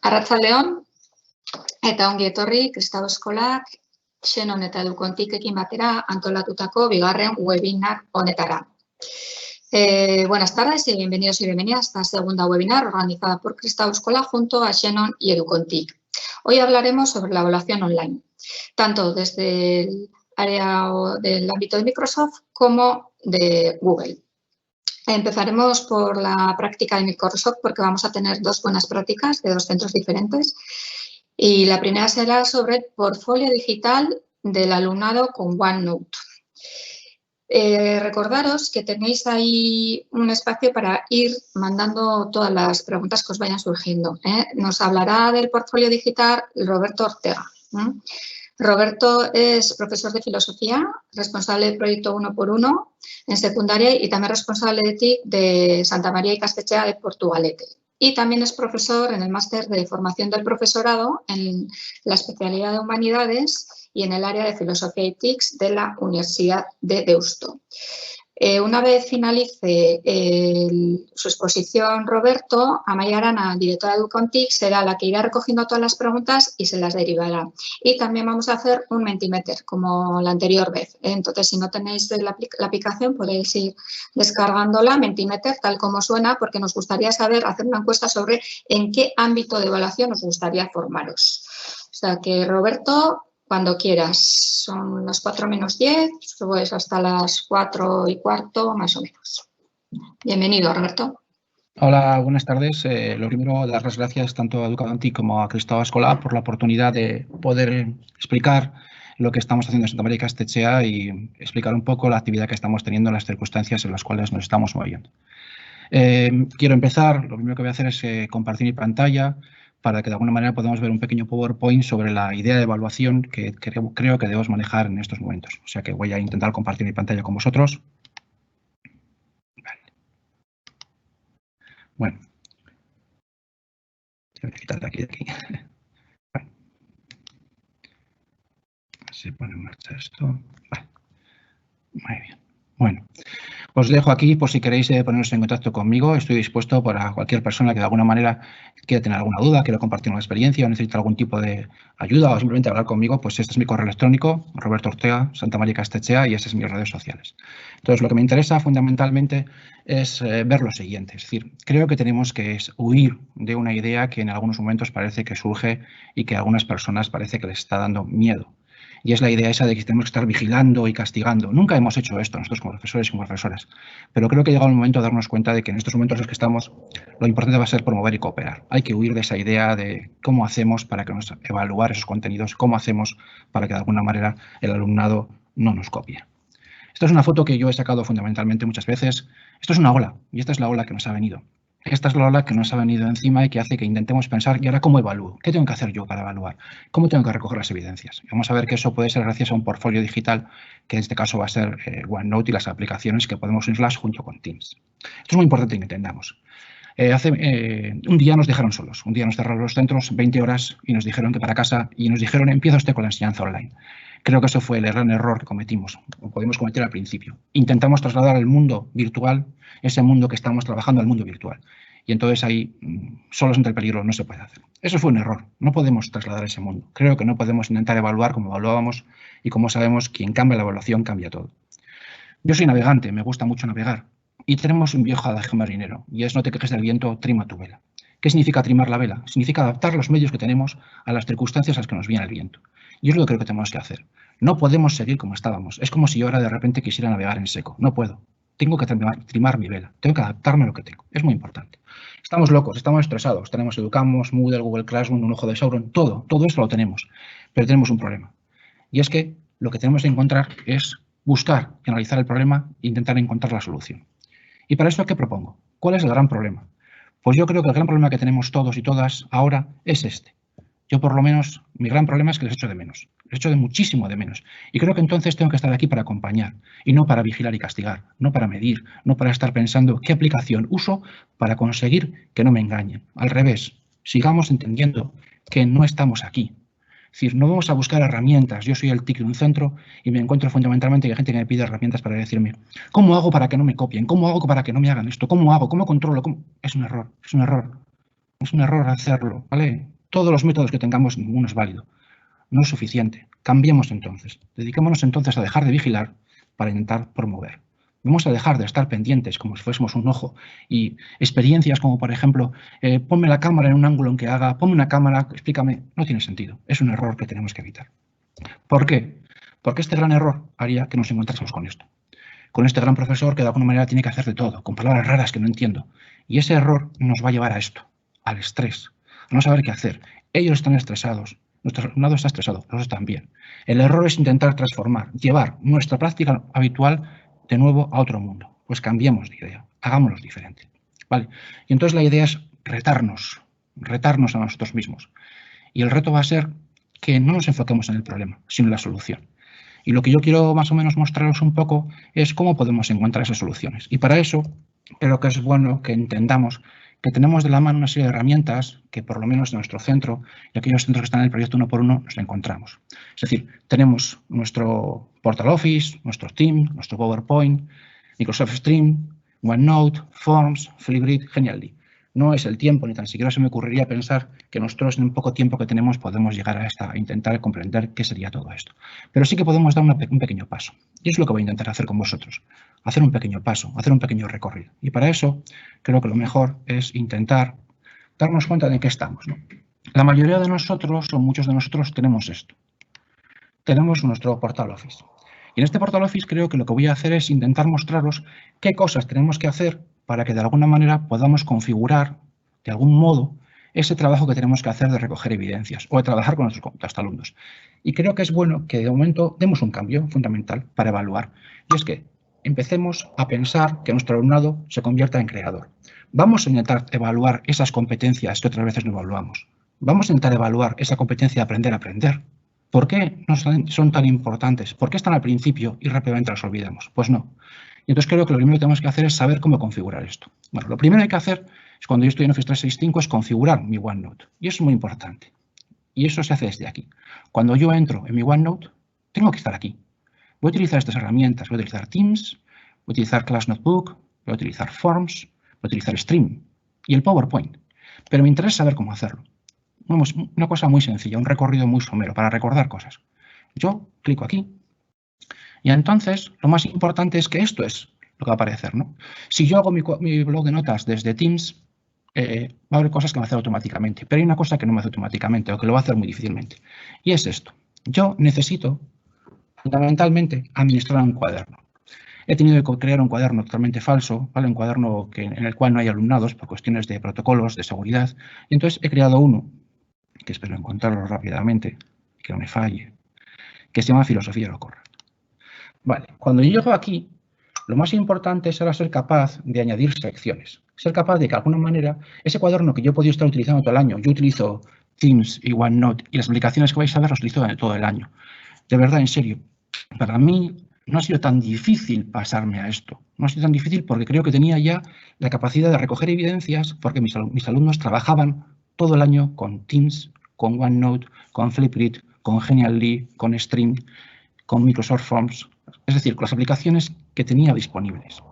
Arratsaldeon eta ongi etorri Kristau Eskolak Xenon eta Edukontikekin batera antolatutako bigarren webinar honetara. Buenas tardes y bienvenidos y bienvenidas a esta segunda webinar organizada por Kristau Escola junto a Xenon y Educontic. Hoy hablaremos sobre la evaluación online, tanto desde el área del ámbito de Microsoft como de Google. Empezaremos por la práctica de Microsoft porque vamos a tener dos buenas prácticas de dos centros diferentes. Y la primera será sobre el portfolio digital del alumnado con OneNote. Recordaros que tenéis ahí un espacio para ir mandando todas las preguntas que os vayan surgiendo. Nos hablará del portfolio digital Roberto Ortega. Roberto es profesor de filosofía, responsable del proyecto 1x1 en secundaria y también responsable de TIC de Santa María y Castechea de Portugalete. Y también es profesor en el máster de formación del profesorado en la especialidad de Humanidades y en el área de Filosofía y TICs de la Universidad de Deusto. Una vez finalice su exposición Roberto, Amaia Arana, directora de Educontic, será la que irá recogiendo todas las preguntas y se las derivará. Y también vamos a hacer un Mentimeter, como la anterior vez. Entonces, si no tenéis la aplicación, podéis ir descargándola, Mentimeter, tal como suena, porque nos gustaría saber, hacer una encuesta sobre en qué ámbito de evaluación os gustaría formaros. O sea que, Roberto, cuando quieras. Son las 4 menos 10, pues hasta las 4 y cuarto, más o menos. Bienvenido, Roberto. Hola, buenas tardes. Lo primero, dar las gracias tanto a Educontic como a Kristau Escola por la oportunidad de poder explicar lo que estamos haciendo en Santa María y Castechea y explicar un poco la actividad que estamos teniendo en las circunstancias en las cuales nos estamos moviendo. Quiero empezar, lo primero que voy a hacer es compartir mi pantalla para que de alguna manera podamos ver un pequeño PowerPoint sobre la idea de evaluación que creo que debemos manejar en estos momentos. O sea que voy a intentar compartir mi pantalla con vosotros. Vale. Bueno. Voy a quitar de aquí. Vale. Se pone en marcha esto. Vale. Muy bien. Bueno, os dejo aquí por si queréis poneros en contacto conmigo. Estoy dispuesto para cualquier persona que de alguna manera quiera tener alguna duda, quiera compartir una experiencia o necesita algún tipo de ayuda o simplemente hablar conmigo, pues este es mi correo electrónico, Roberto Ortega, Santa María Castechea, y esas son mis redes sociales. Entonces, lo que me interesa fundamentalmente es ver lo siguiente. Es decir, creo que tenemos que huir de una idea que en algunos momentos parece que surge y que a algunas personas parece que les está dando miedo. Y es la idea esa de que tenemos que estar vigilando y castigando. Nunca hemos hecho esto nosotros como profesores y como profesoras, pero creo que ha llegado el momento de darnos cuenta de que en estos momentos en los que estamos, lo importante va a ser promover y cooperar. Hay que huir de esa idea de cómo hacemos para que nos evaluar esos contenidos, cómo hacemos para que de alguna manera el alumnado no nos copie. Esta es una foto que yo he sacado fundamentalmente muchas veces. Esto es una ola y esta es la ola que nos ha venido. Esta es la ola que nos ha venido encima y que hace que intentemos pensar, ¿y ahora cómo evalúo? ¿Qué tengo que hacer yo para evaluar? ¿Cómo tengo que recoger las evidencias? Y vamos a ver que eso puede ser gracias a un portfolio digital, que en este caso va a ser OneNote y las aplicaciones que podemos unirlas junto con Teams. Esto es muy importante que entendamos. Un día nos dejaron solos, un día nos cerraron los centros 20 horas y nos dijeron que para casa y nos dijeron empieza usted con la enseñanza online. Creo que eso fue el gran error que cometimos, o podemos cometer al principio. Intentamos trasladar al mundo virtual, ese mundo que estamos trabajando al mundo virtual. Y entonces ahí, solos ante el peligro, no se puede hacer. Eso fue un error. No podemos trasladar ese mundo. Creo que no podemos intentar evaluar como evaluábamos y como sabemos, quien cambia la evaluación cambia todo. Yo soy navegante, me gusta mucho navegar. Y tenemos un viejo adagio marinero, y es no te quejes del viento, trima tu vela. ¿Qué significa trimar la vela? Significa adaptar los medios que tenemos a las circunstancias a las que nos viene el viento. Y es lo que creo que tenemos que hacer. No podemos seguir como estábamos. Es como si yo ahora de repente quisiera navegar en seco. No puedo. Tengo que trimar mi vela. Tengo que adaptarme a lo que tengo. Es muy importante. Estamos locos, estamos estresados. Tenemos Educamos, Moodle, Google Classroom, un ojo de Sauron. Todo esto lo tenemos. Pero tenemos un problema. Y es que lo que tenemos que encontrar es buscar y analizar el problema e intentar encontrar la solución. ¿Y para eso qué propongo? ¿Cuál es el gran problema? Pues yo creo que el gran problema que tenemos todos y todas ahora es este. Yo, por lo menos, mi gran problema es que les echo de menos. Les echo de muchísimo de menos. Y creo que entonces tengo que estar aquí para acompañar y no para vigilar y castigar, no para medir, no para estar pensando qué aplicación uso para conseguir que no me engañen. Al revés, sigamos entendiendo que no estamos aquí. Es decir, no vamos a buscar herramientas. Yo soy el TIC de un centro y me encuentro fundamentalmente que hay gente que me pide herramientas para decirme ¿cómo hago para que no me copien? ¿Cómo hago para que no me hagan esto? ¿Cómo hago? ¿Cómo controlo? ¿Cómo? Es un error, es un error. Es un error hacerlo, ¿vale? Todos los métodos que tengamos, ninguno es válido. No es suficiente. Cambiemos entonces. Dediquémonos entonces a dejar de vigilar para intentar promover. Vamos a dejar de estar pendientes como si fuésemos un ojo y experiencias como, por ejemplo, ponme la cámara en un ángulo en que haga, ponme una cámara, explícame. No tiene sentido. Es un error que tenemos que evitar. ¿Por qué? Porque este gran error haría que nos encontrásemos con esto. Con este gran profesor que de alguna manera tiene que hacer de todo, con palabras raras que no entiendo. Y ese error nos va a llevar a esto, al estrés, a no saber qué hacer. Ellos están estresados, nuestro alumnado está estresado, nosotros también. El error es intentar transformar, llevar nuestra práctica habitual de nuevo a otro mundo. Pues cambiemos de idea, hagámoslo diferente. ¿Vale? Y entonces la idea es retarnos a nosotros mismos. Y el reto va a ser que no nos enfoquemos en el problema, sino en la solución. Y lo que yo quiero más o menos mostraros un poco es cómo podemos encontrar esas soluciones. Y para eso creo que es bueno que entendamos que tenemos de la mano una serie de herramientas que por lo menos en nuestro centro y aquellos centros que están en el proyecto 1x1 nos encontramos. Es decir, tenemos nuestro Portal Office, nuestro Team, nuestro PowerPoint, Microsoft Stream, OneNote, Forms, Flipgrid, Genially. No es el tiempo, ni tan siquiera se me ocurriría pensar que nosotros en un poco tiempo que tenemos podemos llegar a intentar comprender qué sería todo esto. Pero sí que podemos dar un pequeño paso. Y es lo que voy a intentar hacer con vosotros. Hacer un pequeño paso, hacer un pequeño recorrido. Y para eso creo que lo mejor es intentar darnos cuenta de qué estamos, ¿no? La mayoría de nosotros, o muchos de nosotros, tenemos esto. Tenemos nuestro Portal Office. Y en este Portal Office creo que lo que voy a hacer es intentar mostraros qué cosas tenemos que hacer para que de alguna manera podamos configurar de algún modo ese trabajo que tenemos que hacer de recoger evidencias o de trabajar con nuestros alumnos. Y creo que es bueno que de momento demos un cambio fundamental para evaluar. Y es que empecemos a pensar que nuestro alumnado se convierta en creador. Vamos a intentar evaluar esas competencias que otras veces no evaluamos. Vamos a intentar evaluar esa competencia de aprender a aprender. ¿Por qué no son tan importantes? ¿Por qué están al principio y rápidamente las olvidamos? Pues no. Y entonces creo que lo primero que tenemos que hacer es saber cómo configurar esto. Bueno, lo primero que hay que hacer es cuando yo estoy en Office 365 es configurar mi OneNote. Y eso es muy importante. Y eso se hace desde aquí. Cuando yo entro en mi OneNote, tengo que estar aquí. Voy a utilizar estas herramientas. Voy a utilizar Teams, voy a utilizar Class Notebook, voy a utilizar Forms, voy a utilizar Stream y el PowerPoint. Pero me interesa saber cómo hacerlo. Vamos, una cosa muy sencilla, un recorrido muy somero para recordar cosas. Yo clico aquí y entonces lo más importante es que esto es lo que va a aparecer, ¿no? Si yo hago mi blog de notas desde Teams, va a haber cosas que me hace automáticamente, pero hay una cosa que no me hace automáticamente o que lo va a hacer muy difícilmente. Y es esto. Yo necesito fundamentalmente administrar un cuaderno. He tenido que crear un cuaderno totalmente falso, ¿vale? Un cuaderno en el cual no hay alumnados por cuestiones de protocolos, de seguridad. Y entonces he creado uno, que espero encontrarlo rápidamente, que no me falle, que se llama Filosofía de lo Correcto. Vale, cuando yo llego aquí, lo más importante es ahora ser capaz de añadir secciones. Ser capaz de que de alguna manera ese cuaderno que yo he podido estar utilizando todo el año, yo utilizo Teams y OneNote y las aplicaciones que vais a ver las utilizo todo el año. De verdad, en serio, para mí no ha sido tan difícil pasarme a esto. No ha sido tan difícil porque creo que tenía ya la capacidad de recoger evidencias porque mis alumnos trabajaban todo el año con Teams, con OneNote, con Flipgrid, con Genially, con Stream, con Microsoft Forms, es decir, con las aplicaciones que tenía disponibles.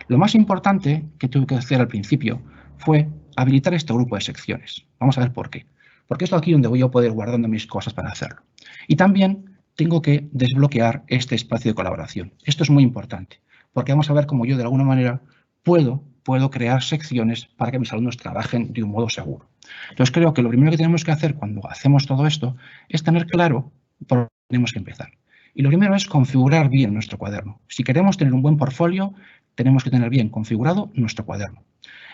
Lo más importante que tuve que hacer al principio fue habilitar este grupo de secciones. Vamos a ver por qué. Porque es aquí donde voy a poder guardando mis cosas para hacerlo. Y también tengo que desbloquear este espacio de colaboración. Esto es muy importante, porque vamos a ver cómo yo de alguna manera puedo crear secciones para que mis alumnos trabajen de un modo seguro. Entonces creo que lo primero que tenemos que hacer cuando hacemos todo esto es tener claro por dónde tenemos que empezar. Y lo primero es configurar bien nuestro cuaderno. Si queremos tener un buen portfolio, tenemos que tener bien configurado nuestro cuaderno.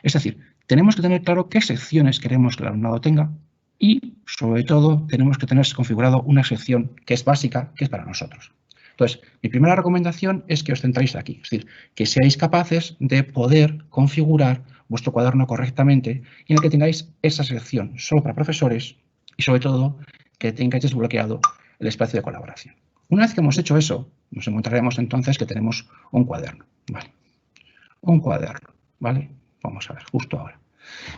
Es decir, tenemos que tener claro qué secciones queremos que el alumnado tenga y, sobre todo, tenemos que tener configurado una sección que es básica, que es para nosotros. Entonces, mi primera recomendación es que os centréis aquí, es decir, que seáis capaces de poder configurar vuestro cuaderno correctamente y en el que tengáis esa sección solo para profesores y, sobre todo, que tengáis desbloqueado el espacio de colaboración. Una vez que hemos hecho eso, nos encontraremos entonces que tenemos un cuaderno, ¿vale? Un cuaderno, ¿vale? Vamos a ver, justo ahora.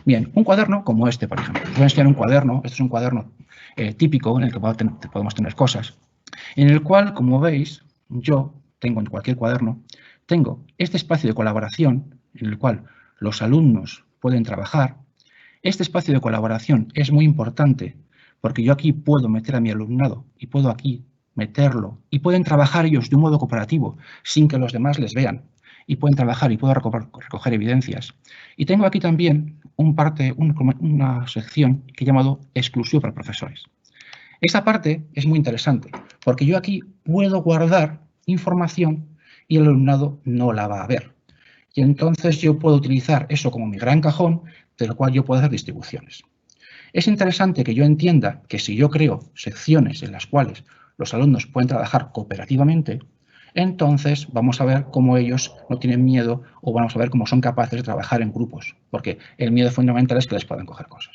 Bien, un cuaderno como este, por ejemplo. Os voy a enseñar un cuaderno. Este es un cuaderno típico en el que podemos tener cosas. En el cual, como veis, yo tengo en cualquier cuaderno, tengo este espacio de colaboración en el cual los alumnos pueden trabajar Este espacio de colaboración es muy importante porque yo aquí puedo meter a mi alumnado y puedo aquí meterlo y pueden trabajar ellos de un modo cooperativo sin que los demás les vean y pueden trabajar y puedo recoger evidencias. Y tengo aquí también una sección que he llamado exclusivo para profesores. Esta parte es muy interesante porque yo aquí puedo guardar información y el alumnado no la va a ver. Y entonces yo puedo utilizar eso como mi gran cajón del cual yo puedo hacer distribuciones. Es interesante que yo entienda que si yo creo secciones en las cuales los alumnos pueden trabajar cooperativamente, entonces vamos a ver cómo ellos no tienen miedo o vamos a ver cómo son capaces de trabajar en grupos, porque el miedo fundamental es que les puedan coger cosas.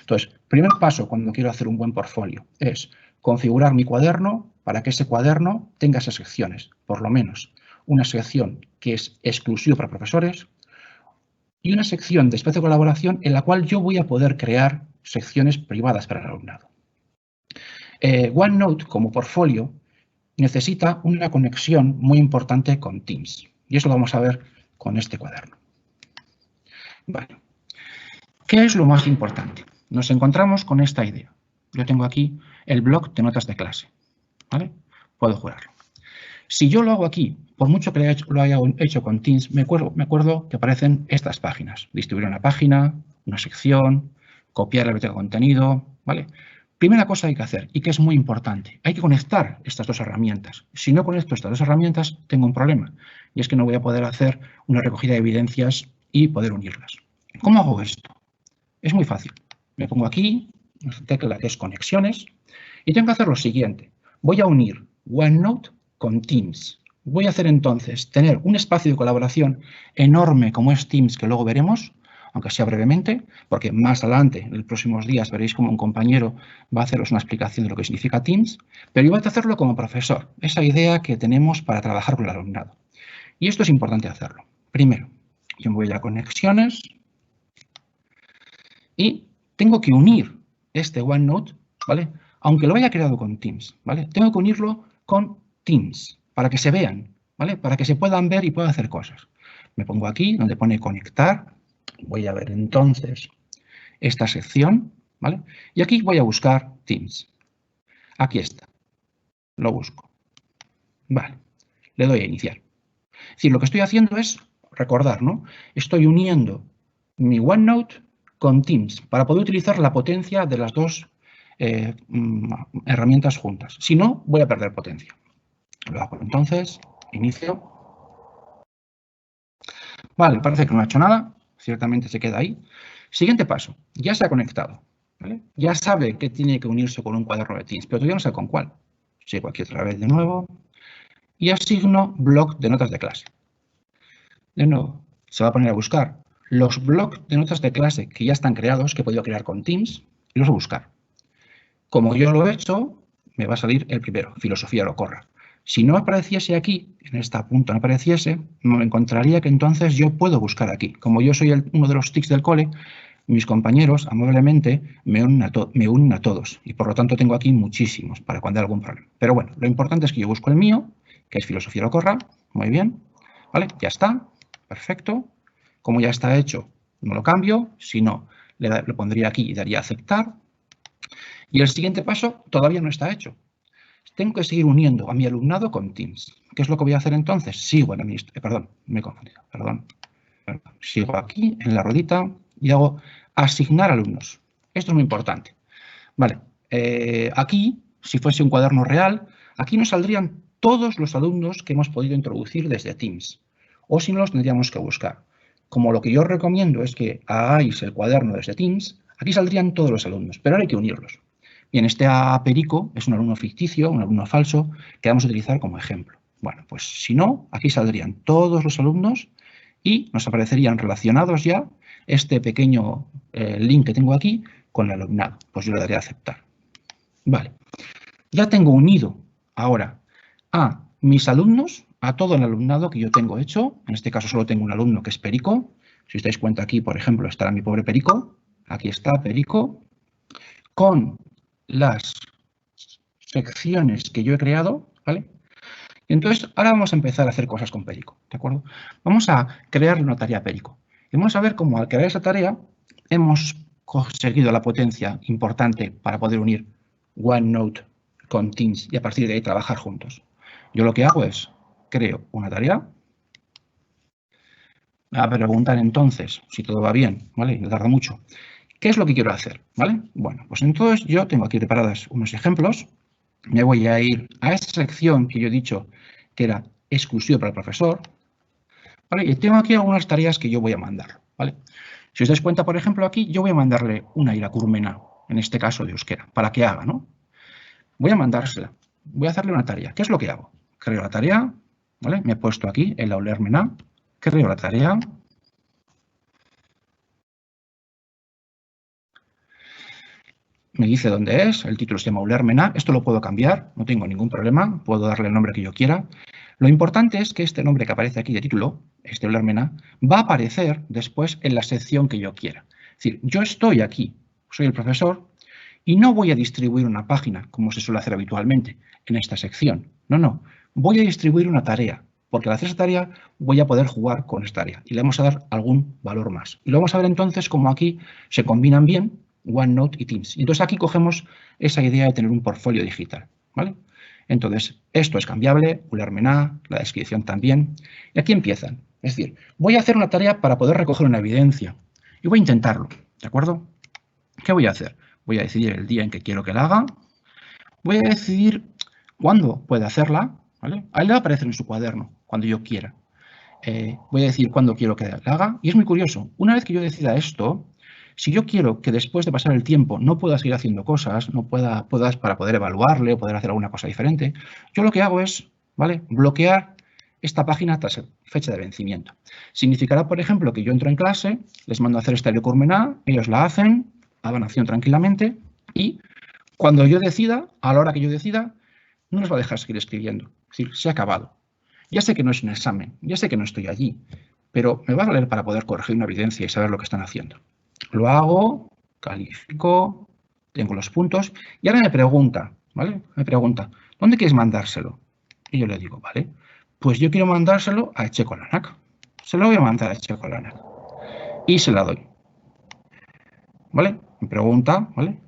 Entonces, primer paso cuando quiero hacer un buen portfolio es configurar mi cuaderno para que ese cuaderno tenga esas secciones, por lo menos una sección que es exclusiva para profesores y una sección de espacio de colaboración en la cual yo voy a poder crear secciones privadas para el alumnado. OneNote, como portfolio, necesita una conexión muy importante con Teams. Y eso lo vamos a ver con este cuaderno. Vale. ¿Qué es lo más importante? Nos encontramos con esta idea. Yo tengo aquí el bloc de notas de clase. ¿Vale? Puedo jurarlo. Si yo lo hago aquí, por mucho que lo haya hecho con Teams, me acuerdo que aparecen estas páginas. Distribuir una página, una sección, copiar la biblioteca de contenido, ¿vale? Primera cosa que hay que hacer, y que es muy importante, hay que conectar estas dos herramientas. Si no conecto estas dos herramientas, tengo un problema, y es que no voy a poder hacer una recogida de evidencias y poder unirlas. ¿Cómo hago esto? Es muy fácil. Me pongo aquí, una tecla que es conexiones, y tengo que hacer lo siguiente. Voy a unir OneNote con Teams. Voy a hacer entonces tener un espacio de colaboración enorme como es Teams, que luego veremos, aunque sea brevemente, porque más adelante, en los próximos días, veréis cómo un compañero va a haceros una explicación de lo que significa Teams, pero yo voy a hacerlo como profesor, esa idea que tenemos para trabajar con el alumnado. Y esto es importante hacerlo. Primero, yo me voy a conexiones y tengo que unir este OneNote, ¿vale? Aunque lo haya creado con Teams, ¿vale? Tengo que unirlo con Teams para que se vean, ¿vale? Para que se puedan ver y puedan hacer cosas. Me pongo aquí donde pone conectar. Voy a ver entonces esta sección, ¿vale? Y aquí voy a buscar Teams. Aquí está. Lo busco. Vale. Le doy a iniciar. Es decir, lo que estoy haciendo es recordar, ¿no? Estoy uniendo mi OneNote con Teams para poder utilizar la potencia de las dos herramientas juntas. Si no, voy a perder potencia. Lo hago entonces, inicio. Vale, parece que no ha hecho nada. Ciertamente se queda ahí. Siguiente paso. Ya se ha conectado. ¿Vale? Ya sabe que tiene que unirse con un cuaderno de Teams, pero todavía no sé con cuál. Sigo aquí otra vez de nuevo. Y asigno bloc de notas de clase. De nuevo, se va a poner a buscar los blocs de notas de clase que ya están creados, que he podido crear con Teams, y los voy a buscar. Como yo lo he hecho, me va a salir el primero, filosofía lo corra. Si no apareciese aquí, en esta punta no apareciese, me encontraría que entonces yo puedo buscar aquí. Como yo soy uno de los TICs del cole, mis compañeros amablemente me unen a todos y por lo tanto tengo aquí muchísimos para cuando hay algún problema. Pero bueno, lo importante es que yo busco el mío, que es filosofía lo corra, muy bien, ¿vale? Ya está, perfecto. Como ya está hecho, no lo cambio, si no, le pondría aquí y daría a aceptar. Y el siguiente paso todavía no está hecho. Tengo que seguir uniendo a mi alumnado con Teams. ¿Qué es lo que voy a hacer entonces? Sigo en administración. Perdón, me he confundido. Perdón. Sigo aquí en la ruedita y hago asignar alumnos. Esto es muy importante. Vale. Aquí, si fuese un cuaderno real, aquí nos saldrían todos los alumnos que hemos podido introducir desde Teams. O si no, los tendríamos que buscar. Como lo que yo os recomiendo es que hagáis el cuaderno desde Teams, aquí saldrían todos los alumnos, pero ahora hay que unirlos. Bien, este Perico es un alumno ficticio, un alumno falso, que vamos a utilizar como ejemplo. Bueno, pues si no, aquí saldrían todos los alumnos y nos aparecerían relacionados ya este pequeño link que tengo aquí con el alumnado. Pues yo le daré a aceptar. Vale. Ya tengo unido ahora a mis alumnos, a todo el alumnado que yo tengo hecho. En este caso solo tengo un alumno que es Perico. Si os dais cuenta aquí, por ejemplo, estará mi pobre Perico. Aquí está Perico. Con las secciones que yo he creado, ¿vale? Y entonces, ahora vamos a empezar a hacer cosas con Perico, ¿de acuerdo? Vamos a crear una tarea Perico. Y vamos a ver cómo al crear esa tarea hemos conseguido la potencia importante para poder unir OneNote con Teams y a partir de ahí trabajar juntos. Yo lo que hago es, creo una tarea. Me va a preguntar entonces, si todo va bien, ¿vale? No tarda mucho. ¿Qué es lo que quiero hacer? ¿Vale? Bueno, pues entonces yo tengo aquí preparados unos ejemplos. Me voy a ir a esta sección que yo he dicho que era exclusiva para el profesor. ¿Vale? Y tengo aquí algunas tareas que yo voy a mandar. ¿Vale? Si os dais cuenta, por ejemplo, aquí yo voy a mandarle una Irakurmena, en este caso de euskera, para que haga, ¿no? Voy a mandársela. Voy a hacerle una tarea. ¿Qué es lo que hago? Creo la tarea, ¿vale? Me he puesto aquí el Aulermena, creo la tarea. Me dice dónde es, el título se llama Aulermena. Esto lo puedo cambiar, no tengo ningún problema, puedo darle el nombre que yo quiera. Lo importante es que este nombre que aparece aquí de título, este Aulermena, va a aparecer después en la sección que yo quiera. Es decir, yo estoy aquí, soy el profesor, y no voy a distribuir una página, como se suele hacer habitualmente, en esta sección. No, no. Voy a distribuir una tarea, porque al hacer esa tarea voy a poder jugar con esta tarea y le vamos a dar algún valor más. Y lo vamos a ver entonces cómo aquí se combinan bien OneNote y Teams. Y entonces aquí cogemos esa idea de tener un portfolio digital, ¿vale? Entonces, esto es cambiable, Aulermena, la descripción también. Y aquí empiezan. Es decir, voy a hacer una tarea para poder recoger una evidencia. Y voy a intentarlo, ¿de acuerdo? ¿Qué voy a hacer? Voy a decidir el día en que quiero que la haga. Voy a decidir cuándo puede hacerla, ¿vale? Ahí le va a aparecer en su cuaderno, cuando yo quiera. Voy a decir cuándo quiero que la haga. Y es muy curioso. Una vez que yo decida esto, si yo quiero que después de pasar el tiempo no pueda seguir haciendo cosas, no puedas para poder evaluarle o poder hacer alguna cosa diferente, yo lo que hago es, ¿vale? Bloquear esta página tras fecha de vencimiento. Significará, por ejemplo, que yo entro en clase, les mando a hacer esta Irakurmena, ellos la hacen, la van haciendo tranquilamente y cuando yo decida, a la hora que yo decida, no les va a dejar seguir escribiendo. Es decir, se ha acabado. Ya sé que no es un examen, ya sé que no estoy allí, pero me va a valer para poder corregir una evidencia y saber lo que están haciendo. Lo hago, califico, tengo los puntos y ahora me pregunta, ¿vale? Me pregunta, ¿dónde quieres mandárselo? Y yo le digo, vale, pues yo quiero mandárselo a Etxekolanak. Se lo voy a mandar a Etxekolanak y se la doy. ¿Vale? Me pregunta, ¿vale?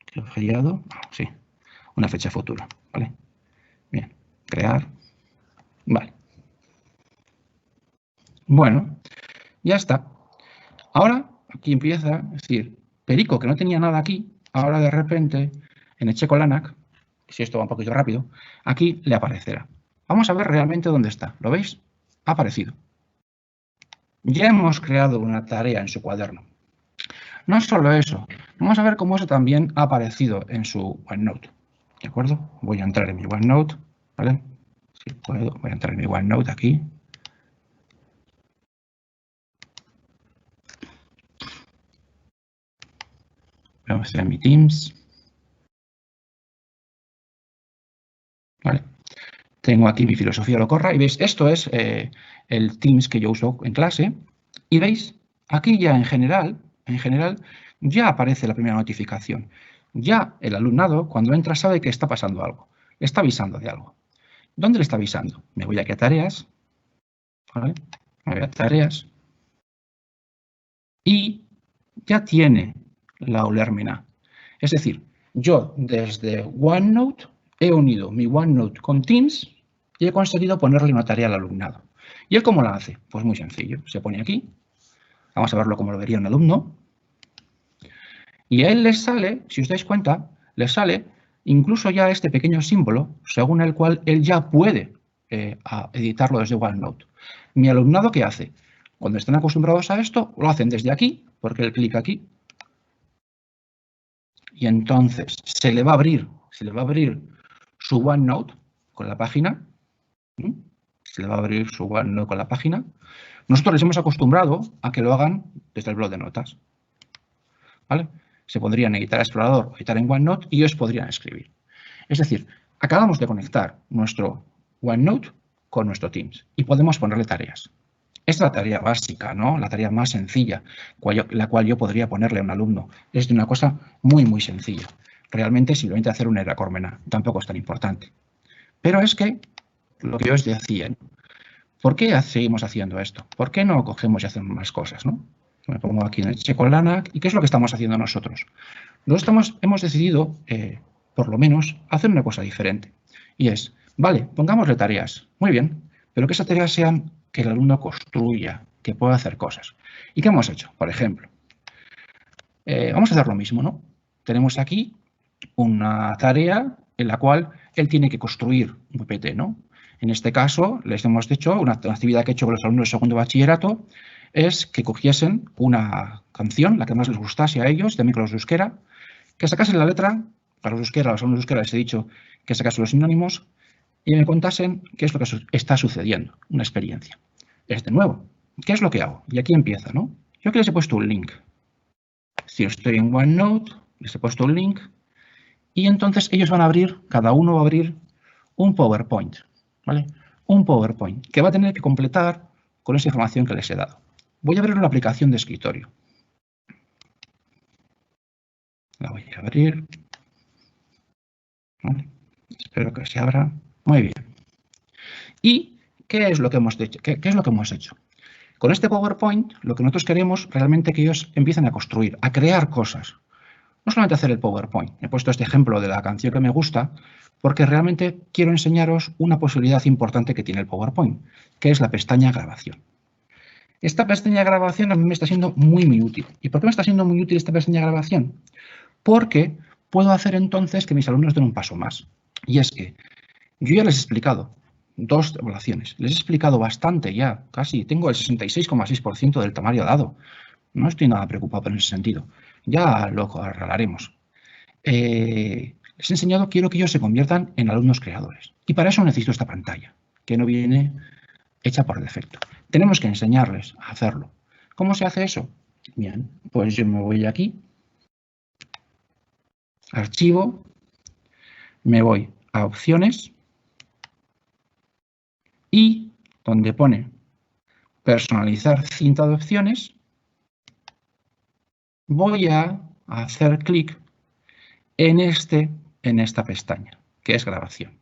¿Qué feriado? Sí, una fecha futura, ¿vale? Bien, crear. Vale. Bueno, ya está. Ahora, aquí empieza, es decir, Perico, que no tenía nada aquí, ahora de repente, en Etxekolanak, si esto va un poquito rápido, aquí le aparecerá. Vamos a ver realmente dónde está. ¿Lo veis? Ha aparecido. Ya hemos creado una tarea en su cuaderno. No solo eso, vamos a ver cómo eso también ha aparecido en su OneNote. ¿De acuerdo? Voy a entrar en mi OneNote, ¿vale? Si puedo, voy a entrar en mi OneNote aquí. Vamos a hacer mi Teams. ¿Vale? Tengo aquí mi filosofía lo corra y veis, esto es el Teams que yo uso en clase. Y veis, aquí ya en general, ya aparece la primera notificación. Ya el alumnado, cuando entra, sabe que está pasando algo. Le está avisando de algo. ¿Dónde le está avisando? Me voy aquí a tareas. ¿Vale? Me voy a tareas. Y ya tiene la Aulermena. Es decir, yo desde OneNote he unido mi OneNote con Teams y he conseguido ponerle una tarea al alumnado. ¿Y él cómo la hace? Pues muy sencillo. Se pone aquí. Vamos a verlo como lo vería un alumno. Y a él le sale, si os dais cuenta, le sale incluso ya este pequeño símbolo según el cual él ya puede editarlo desde OneNote. Mi alumnado, ¿qué hace? Cuando están acostumbrados a esto, lo hacen desde aquí, porque él clica aquí. Y entonces se le va a abrir su OneNote con la página. Se le va a abrir su OneNote con la página. Nosotros les hemos acostumbrado a que lo hagan desde el blog de notas. ¿Vale? Se pondrían en editar explorador o editar en OneNote y ellos podrían escribir. Es decir, acabamos de conectar nuestro OneNote con nuestro Teams y podemos ponerle tareas. Esta es la tarea básica, ¿no? La tarea más sencilla, la cual yo podría ponerle a un alumno. Es de una cosa muy, muy sencilla. Realmente simplemente hacer una Irakurmena tampoco es tan importante. Pero es que, lo que yo os decía, ¿por qué seguimos haciendo esto? ¿Por qué no cogemos y hacemos más cosas, no? Me pongo aquí en el checo LANAC. ¿Y qué es lo que estamos haciendo nosotros? Nosotros hemos decidido, por lo menos, hacer una cosa diferente. Y es, vale, pongámosle tareas. Muy bien, pero que esas tareas sean que el alumno construya, que pueda hacer cosas. ¿Y qué hemos hecho? Por ejemplo, vamos a hacer lo mismo, ¿no? Tenemos aquí una tarea en la cual él tiene que construir un PPT, ¿no? En este caso, les hemos dicho, una actividad que he hecho con los alumnos de segundo bachillerato, es que cogiesen una canción, la que más les gustase a ellos, también con los de euskera, que sacasen la letra, para los euskera, a los alumnos de euskera les he dicho que sacasen los sinónimos y me contasen qué es lo que está sucediendo, una experiencia. De nuevo, ¿qué es lo que hago? Y aquí empieza, ¿no? Yo aquí les he puesto un link. Si estoy en OneNote, les he puesto un link y entonces ellos van a abrir, cada uno va a abrir un PowerPoint, ¿vale? Un PowerPoint que va a tener que completar con esa información que les he dado. Voy a abrir una aplicación de escritorio. La voy a abrir. ¿Vale? Espero que se abra. Muy bien. ¿Y qué es lo que hemos hecho? ¿Qué es lo que hemos hecho? Con este PowerPoint, lo que nosotros queremos realmente es que ellos empiecen a construir, a crear cosas. No solamente hacer el PowerPoint. He puesto este ejemplo de la canción que me gusta porque realmente quiero enseñaros una posibilidad importante que tiene el PowerPoint, que es la pestaña grabación. Esta pestaña de grabación a mí me está siendo muy útil. ¿Y por qué me está siendo muy útil esta pestaña de grabación? Porque puedo hacer entonces que mis alumnos den un paso más. Y es que yo ya les he explicado 2 evaluaciones. Les he explicado bastante ya, casi tengo el 66,6% del temario dado. No estoy nada preocupado en ese sentido. Ya lo arreglaremos. Les he enseñado, quiero que ellos se conviertan en alumnos creadores. Y para eso necesito esta pantalla, que no viene hecha por defecto. Tenemos que enseñarles a hacerlo. ¿Cómo se hace eso? Bien, pues yo me voy aquí, archivo, me voy a opciones y donde pone personalizar cinta de opciones, voy a hacer clic en esta pestaña, que es grabación.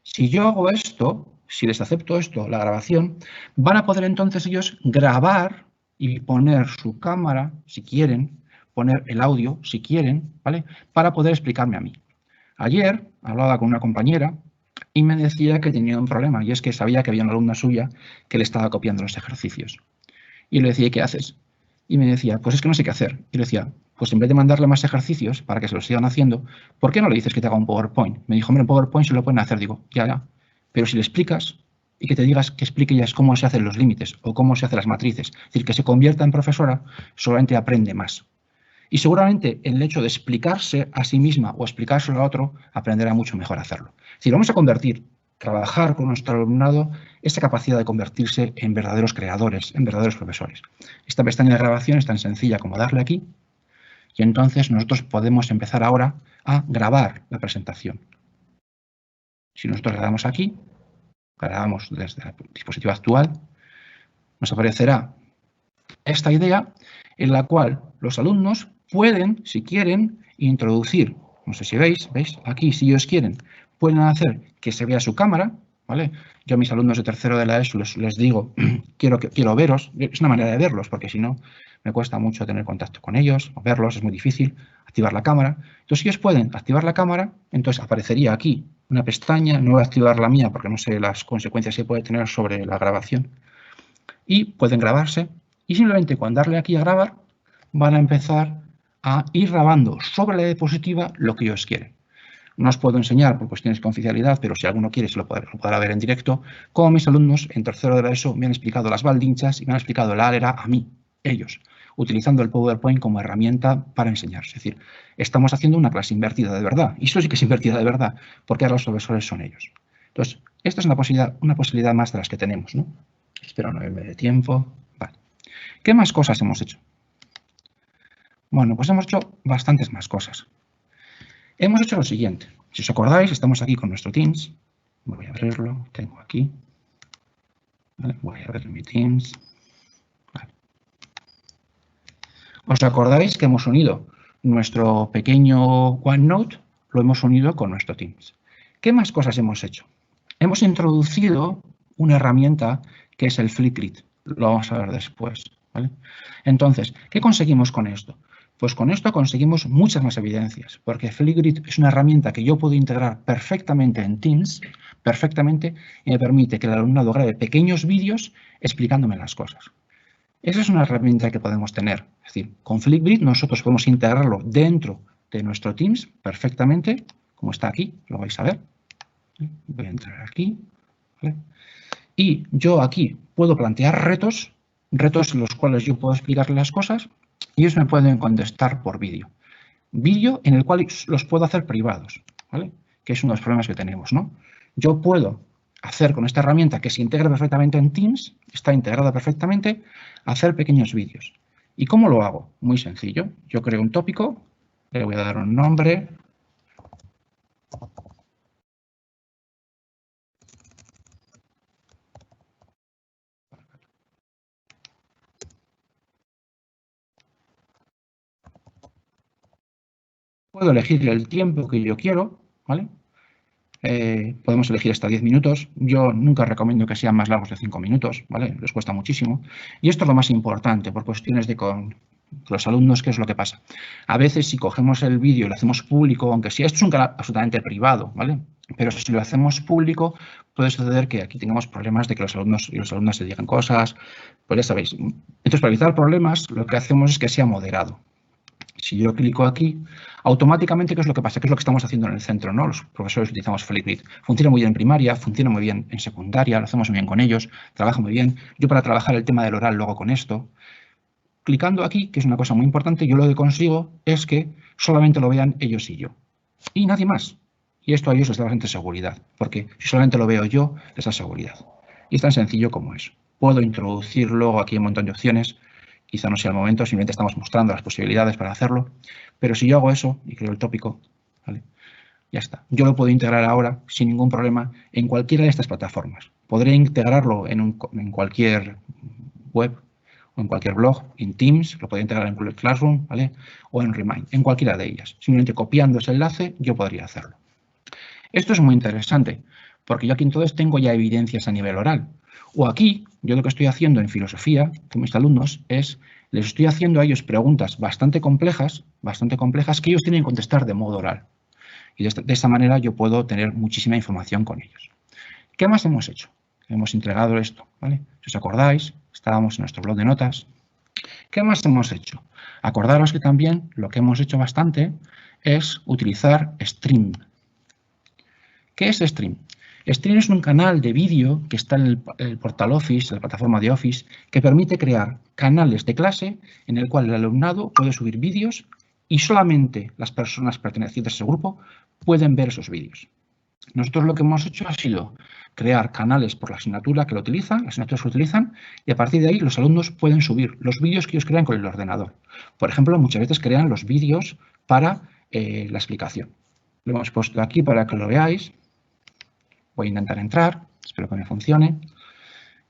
Si yo hago esto, si les acepto esto, la grabación, van a poder entonces ellos grabar y poner su cámara, si quieren, poner el audio, si quieren, ¿vale? Para poder explicarme a mí. Ayer hablaba con una compañera y me decía que tenía un problema, y es que sabía que había una alumna suya que le estaba copiando los ejercicios. Y le decía, ¿qué haces? Y me decía, pues es que no sé qué hacer. Y le decía, pues en vez de mandarle más ejercicios para que se los sigan haciendo, ¿por qué no le dices que te haga un PowerPoint? Me dijo, hombre, en PowerPoint se lo pueden hacer. Digo, ya. Pero si le explicas y que te digas que explique ya cómo se hacen los límites o cómo se hacen las matrices, es decir, que se convierta en profesora, solamente aprende más. Y seguramente el hecho de explicarse a sí misma o explicárselo a otro, aprenderá mucho mejor a hacerlo. Es decir, vamos a trabajar con nuestro alumnado esa capacidad de convertirse en verdaderos creadores, en verdaderos profesores. Esta pestaña de grabación es tan sencilla como darle aquí y entonces nosotros podemos empezar ahora a grabar la presentación. Si nosotros le damos aquí, grabamos desde el dispositivo actual, nos aparecerá esta idea en la cual los alumnos pueden, si quieren, introducir, no sé si veis aquí, si ellos quieren, pueden hacer que se vea su cámara, ¿vale? Yo a mis alumnos de tercero de la ESO les digo, quiero veros, es una manera de verlos, porque si no, me cuesta mucho tener contacto con ellos, o verlos, es muy difícil, activar la cámara. Entonces, si ellos pueden activar la cámara, entonces aparecería aquí una pestaña, no voy a activar la mía porque no sé las consecuencias que puede tener sobre la grabación, y pueden grabarse, y simplemente con darle aquí a grabar, van a empezar a ir grabando sobre la diapositiva lo que ellos quieren. No os puedo enseñar por cuestiones de confidencialidad, pero si alguno quiere se lo podrá ver en directo, como mis alumnos en tercero de la ESO me han explicado las baldinchas y me han explicado la alera a mí, ellos, utilizando el PowerPoint como herramienta para enseñarse. Es decir, estamos haciendo una clase invertida de verdad, y eso sí que es invertida de verdad, porque ahora los profesores son ellos. Entonces, esta es una posibilidad más de las que tenemos, ¿no? Espero no irme de tiempo. Vale. ¿Qué más cosas hemos hecho? Bueno, pues hemos hecho bastantes más cosas. Hemos hecho lo siguiente. Si os acordáis, estamos aquí con nuestro Teams. Voy a abrirlo, tengo aquí. Vale, voy a abrir mi Teams. Vale. ¿Os acordáis que hemos unido nuestro pequeño OneNote? Lo hemos unido con nuestro Teams. ¿Qué más cosas hemos hecho? Hemos introducido una herramienta que es el Flipgrid. Lo vamos a ver después. ¿vale? Entonces, ¿qué conseguimos con esto? Pues con esto conseguimos muchas más evidencias, porque Flipgrid es una herramienta que yo puedo integrar perfectamente en Teams, perfectamente, y me permite que el alumnado grabe pequeños vídeos explicándome las cosas. Esa es una herramienta que podemos tener. Es decir, con Flipgrid nosotros podemos integrarlo dentro de nuestro Teams perfectamente, como está aquí, lo vais a ver. Voy a entrar aquí, ¿vale? Y yo aquí puedo plantear retos en los cuales yo puedo explicarles las cosas y ellos me pueden contestar por vídeo. Vídeo en el cual los puedo hacer privados, ¿vale? Que es uno de los problemas que tenemos, ¿no? Yo puedo hacer con esta herramienta que se integra perfectamente en Teams, está integrada perfectamente, hacer pequeños vídeos. ¿Y cómo lo hago? Muy sencillo. Yo creo un tópico, le voy a dar un nombre. Puedo elegir el tiempo que yo quiero, ¿vale? Podemos elegir hasta 10 minutos. Yo nunca recomiendo que sean más largos de 5 minutos, ¿vale? Les cuesta muchísimo. Y esto es lo más importante, por cuestiones de con los alumnos, ¿qué es lo que pasa? A veces, si cogemos el vídeo y lo hacemos público, aunque si esto es un canal absolutamente privado, ¿vale? Pero si lo hacemos público, puede suceder que aquí tengamos problemas de que los alumnos y las alumnas se digan cosas, pues ya sabéis. Entonces, para evitar problemas, lo que hacemos es que sea moderado. Si yo clico aquí, automáticamente, ¿qué es lo que pasa? ¿Qué es lo que estamos haciendo en el centro, ¿no? Los profesores utilizamos Flipgrid. Funciona muy bien en primaria, funciona muy bien en secundaria, lo hacemos muy bien con ellos, trabaja muy bien. Yo para trabajar el tema del oral luego con esto, clicando aquí, que es una cosa muy importante, yo lo que consigo es que solamente lo vean ellos y yo. Y nadie más. Y esto a ellos les da bastante seguridad, porque si solamente lo veo yo, les da seguridad. Y es tan sencillo como eso. Puedo introducir luego aquí un montón de opciones. Quizá no sea el momento, simplemente estamos mostrando las posibilidades para hacerlo. Pero si yo hago eso y creo el tópico, ¿vale? Ya está. Yo lo puedo integrar ahora sin ningún problema en cualquiera de estas plataformas. Podré integrarlo en cualquier web o en cualquier blog, en Teams, lo podría integrar en Google Classroom, ¿vale? O en Remind, en cualquiera de ellas. Simplemente copiando ese enlace yo podría hacerlo. Esto es muy interesante, porque yo aquí entonces tengo ya evidencias a nivel oral. O aquí, yo lo que estoy haciendo en filosofía con mis alumnos es, les estoy haciendo a ellos preguntas bastante complejas que ellos tienen que contestar de modo oral. Y de esta manera yo puedo tener muchísima información con ellos. ¿Qué más hemos hecho? Hemos entregado esto, ¿vale? Si os acordáis, estábamos en nuestro blog de notas. ¿Qué más hemos hecho? Acordaros que también lo que hemos hecho bastante es utilizar Stream. ¿Qué es Stream? Stream es un canal de vídeo que está en el portal Office, en la plataforma de Office, que permite crear canales de clase en el cual el alumnado puede subir vídeos y solamente las personas pertenecientes a ese grupo pueden ver esos vídeos. Nosotros lo que hemos hecho ha sido crear canales por la asignatura que lo utilizan, las asignaturas que lo utilizan, y a partir de ahí los alumnos pueden subir los vídeos que ellos crean con el ordenador. Por ejemplo, muchas veces crean los vídeos para la explicación. Lo hemos puesto aquí para que lo veáis. Voy a intentar entrar, espero que me funcione.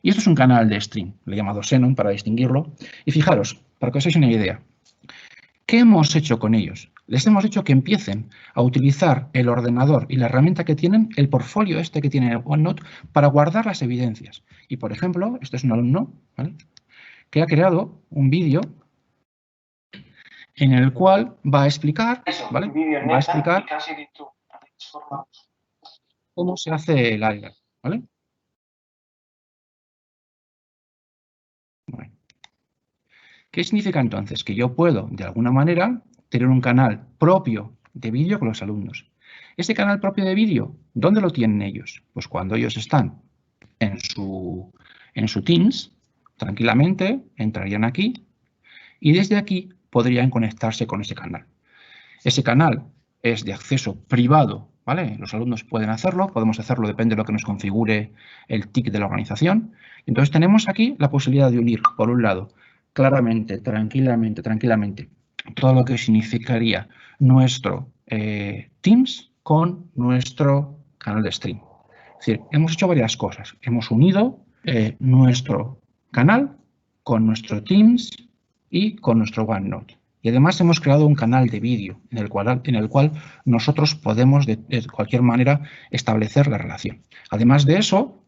Y esto es un canal de stream, le he llamado Xenon para distinguirlo. Y fijaros, para que os hagáis una idea, ¿qué hemos hecho con ellos? Les hemos hecho que empiecen a utilizar el ordenador y la herramienta que tienen, el portfolio este que tiene OneNote, para guardar las evidencias. Y, por ejemplo, este es un alumno, ¿vale?, que ha creado un vídeo en el cual va a explicar, ¿vale?, va a explicar cómo se hace el área, ¿vale? Bueno. ¿Qué significa entonces? Que yo puedo, de alguna manera, tener un canal propio de vídeo con los alumnos. Ese canal propio de vídeo, ¿dónde lo tienen ellos? Pues cuando ellos están en su Teams, tranquilamente, entrarían aquí y desde aquí podrían conectarse con ese canal. Ese canal es de acceso privado, ¿vale? Los alumnos pueden hacerlo, podemos hacerlo, depende de lo que nos configure el TIC de la organización. Entonces tenemos aquí la posibilidad de unir, por un lado, claramente, tranquilamente, todo lo que significaría nuestro Teams con nuestro canal de stream. Es decir, hemos hecho varias cosas. Hemos unido nuestro canal con nuestro Teams y con nuestro OneNote. Y además hemos creado un canal de vídeo en el cual nosotros podemos de cualquier manera establecer la relación. Además de eso,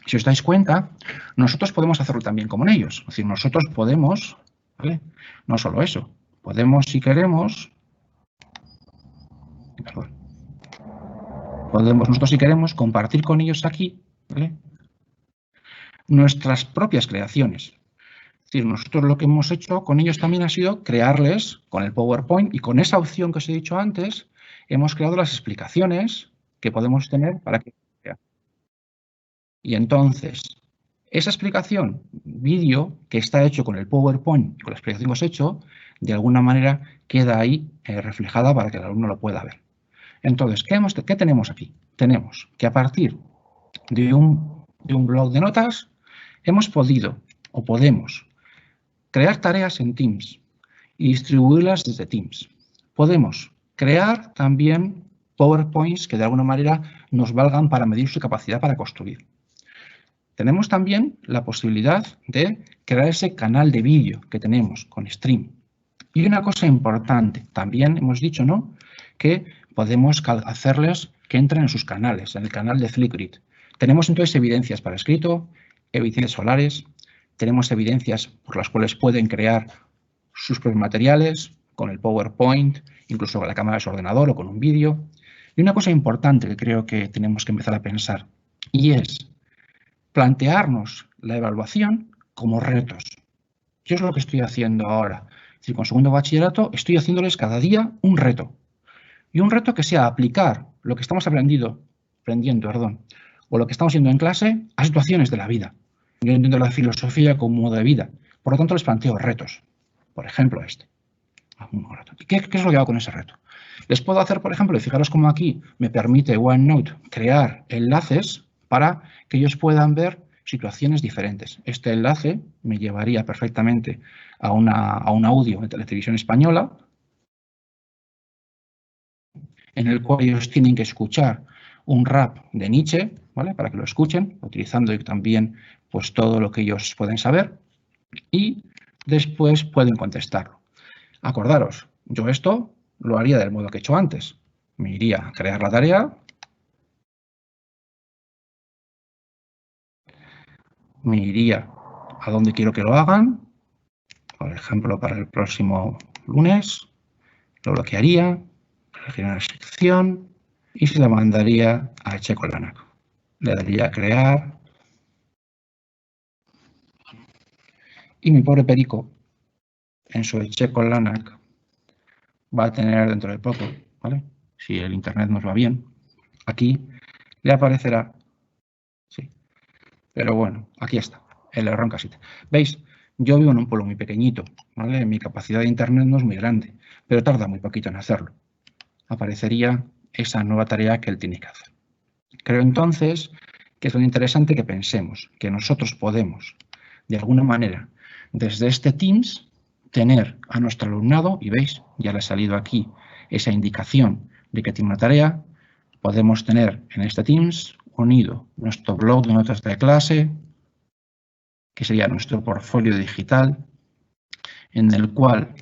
Si os dais cuenta, nosotros podemos hacerlo también como en ellos. Es decir, nosotros podemos, ¿vale? No solo eso, podemos, si queremos, perdón, podemos nosotros, si queremos, compartir con ellos aquí, ¿vale?, nuestras propias creaciones. Es decir, nosotros lo que hemos hecho con ellos también ha sido crearles con el PowerPoint y con esa opción que os he dicho antes, hemos creado las explicaciones que podemos tener para que vean. Y entonces, esa explicación, vídeo, que está hecho con el PowerPoint y con la explicación que os he hecho, de alguna manera queda ahí reflejada para que el alumno lo pueda ver. Entonces, ¿qué tenemos aquí? Tenemos que a partir de un blog de notas hemos podido o podemos crear tareas en Teams y distribuirlas desde Teams. Podemos crear también PowerPoints que de alguna manera nos valgan para medir su capacidad para construir. Tenemos también la posibilidad de crear ese canal de vídeo que tenemos con Stream. Y una cosa importante, también hemos dicho, ¿no?, que podemos hacerles que entren en sus canales, en el canal de Flipgrid. Tenemos entonces evidencias para escrito, evidencias solares, tenemos evidencias por las cuales pueden crear sus propios materiales con el PowerPoint, incluso con la cámara de su ordenador o con un vídeo. Y una cosa importante que creo que tenemos que empezar a pensar, y es plantearnos la evaluación como retos. Yo es lo que estoy haciendo ahora. Es decir, con segundo bachillerato estoy haciéndoles cada día un reto. Y un reto que sea aplicar lo que estamos aprendiendo, o lo que estamos haciendo en clase a situaciones de la vida. Yo entiendo la filosofía como modo de vida. Por lo tanto, les planteo retos. Por ejemplo, este. ¿Qué es lo que hago con ese reto? Les puedo hacer, por ejemplo, y fijaros cómo aquí me permite OneNote crear enlaces para que ellos puedan ver situaciones diferentes. Este enlace me llevaría perfectamente a un audio de Televisión Española, en el cual ellos tienen que escuchar un rap de Nietzsche, ¿vale?, para que lo escuchen, utilizando también pues, todo lo que ellos pueden saber, y después pueden contestarlo. Acordaros, yo esto lo haría del modo que he hecho antes. Me iría a crear la tarea, me iría a donde quiero que lo hagan, por ejemplo, para el próximo lunes, lo bloquearía, elegiría una sección y se la mandaría a Echecolanac. Le daría a crear y mi pobre perico, en su Echecolanac, va a tener dentro de poco, ¿vale?, si el internet nos va bien, aquí le aparecerá, sí, pero bueno, aquí está, el error en casita. ¿Veis? Yo vivo en un pueblo muy pequeñito, ¿vale? Mi capacidad de internet no es muy grande, pero tarda muy poquito en hacerlo. Aparecería esa nueva tarea que él tiene que hacer. Creo entonces que es lo interesante que pensemos que nosotros podemos, de alguna manera, desde este Teams, tener a nuestro alumnado, y veis, ya le ha salido aquí esa indicación de que tiene una tarea, podemos tener en este Teams unido nuestro blog de notas de clase, que sería nuestro portfolio digital, en el cual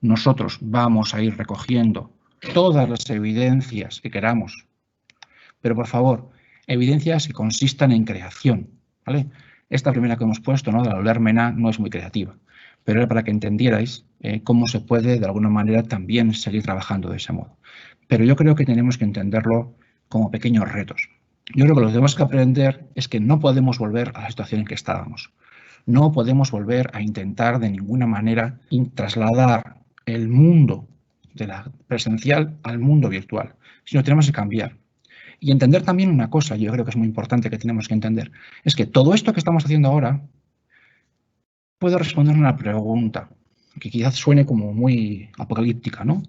nosotros vamos a ir recogiendo todas las evidencias que queramos, pero por favor, evidencias que consistan en creación, ¿vale? Esta primera que hemos puesto, ¿no?, de la Olermena, no es muy creativa, pero era para que entendierais cómo se puede, de alguna manera, también seguir trabajando de ese modo. Pero yo creo que tenemos que entenderlo como pequeños retos. Yo creo que lo que tenemos que aprender es que no podemos volver a la situación en que estábamos. No podemos volver a intentar de ninguna manera trasladar el mundo de la presencial al mundo virtual, sino tenemos que cambiar. Y entender también una cosa, yo creo que es muy importante que tenemos que entender, es que todo esto que estamos haciendo ahora puede responder a una pregunta que quizás suene como muy apocalíptica, ¿no?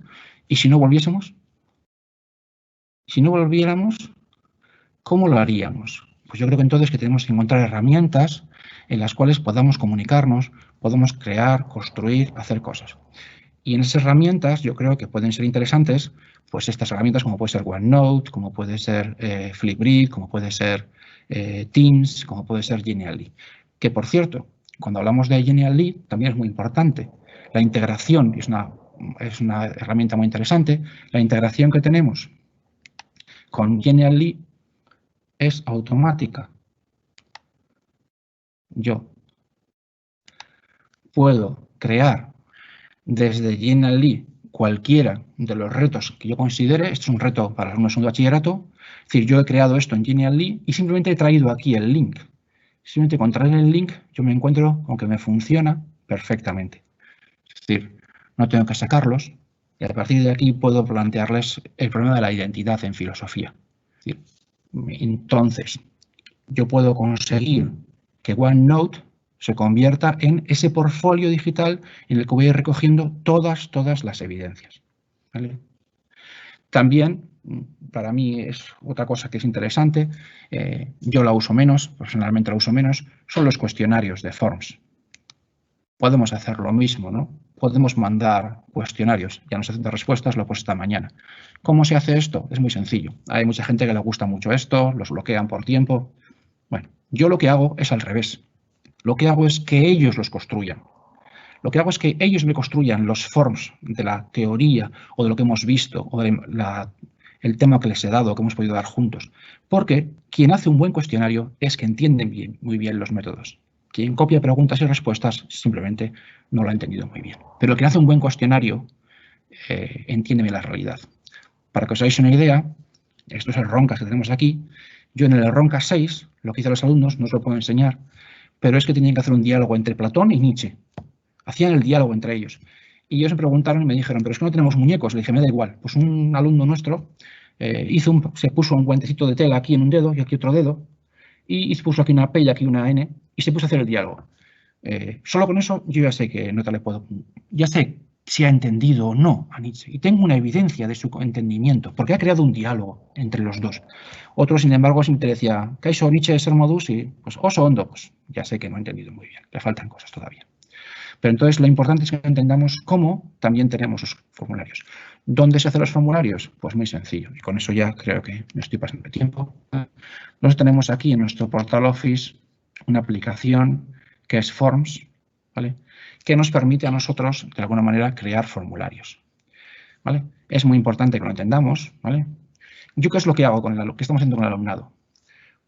¿Y si no volviésemos? Si no volviéramos, ¿cómo lo haríamos? Pues yo creo que entonces que tenemos que encontrar herramientas en las cuales podamos comunicarnos, podamos crear, construir, hacer cosas. Y en esas herramientas yo creo que pueden ser interesantes, pues estas herramientas como puede ser OneNote, como puede ser Flipgrid, como puede ser Teams, como puede ser Genially. Que por cierto, cuando hablamos de Genially también es muy importante. La integración es una herramienta muy interesante. La integración que tenemos con Genially es automática. yo puedo crear desde Genially cualquiera de los retos que yo considere. Esto es un reto para alumnos de bachillerato. Es decir, yo he creado esto en Genially y simplemente he traído aquí el link. Simplemente con traer el link yo me encuentro con que me funciona perfectamente. Es decir, no tengo que sacarlos y a partir de aquí puedo plantearles el problema de la identidad en filosofía. Es decir, entonces, yo puedo conseguir que OneNote se convierta en ese portfolio digital en el que voy a ir recogiendo todas las evidencias. ¿Vale? También, para mí es otra cosa que es interesante, yo la uso menos, personalmente la uso menos, son los cuestionarios de Forms. Podemos hacer lo mismo, ¿no? Podemos mandar cuestionarios, ya nos hacen de respuestas, lo he puesto esta mañana. ¿Cómo se hace esto? Es muy sencillo. Hay mucha gente que le gusta mucho esto, los bloquean por tiempo. Bueno, yo lo que hago es al revés. Lo que hago es que ellos los construyan. Lo que hago es que ellos me construyan los forms de la teoría o de lo que hemos visto o el tema que les he dado, que hemos podido dar juntos. Porque quien hace un buen cuestionario es que entiende muy bien los métodos. Quien copia preguntas y respuestas simplemente no lo ha entendido muy bien. Pero quien hace un buen cuestionario entiende bien la realidad. Para que os hagáis una idea, esto es el Roncas que tenemos aquí. Yo en el Roncas 6, lo que hice a los alumnos, no os lo puedo enseñar, pero es que tenían que hacer un diálogo entre Platón y Nietzsche. Hacían el diálogo entre ellos. Y ellos me preguntaron y me dijeron, pero es que no tenemos muñecos. Le dije, me da igual. Pues un alumno nuestro se puso un guantecito de tela aquí en un dedo y aquí otro dedo, y se puso aquí una P y aquí una N, y se puso a hacer el diálogo. Solo con eso yo ya sé que no te le puedo... Ya sé si ha entendido o no a Nietzsche. Y tengo una evidencia de su entendimiento, porque ha creado un diálogo entre los dos. Otro, sin embargo, siempre decía, Kaixo Nietzsche ser modus, y pues oso hondo, pues ya sé que no ha entendido muy bien. Le faltan cosas todavía. Pero entonces lo importante es que entendamos cómo también tenemos los formularios. ¿Dónde se hacen los formularios? Pues muy sencillo. Y con eso ya creo que me estoy pasando de tiempo. Nosotros tenemos aquí en nuestro portal Office una aplicación que es Forms, ¿vale? Que nos permite a nosotros, de alguna manera, crear formularios. ¿Vale? Es muy importante que lo entendamos. ¿Vale? ¿Yo qué es lo que hago con qué estamos haciendo con el alumnado?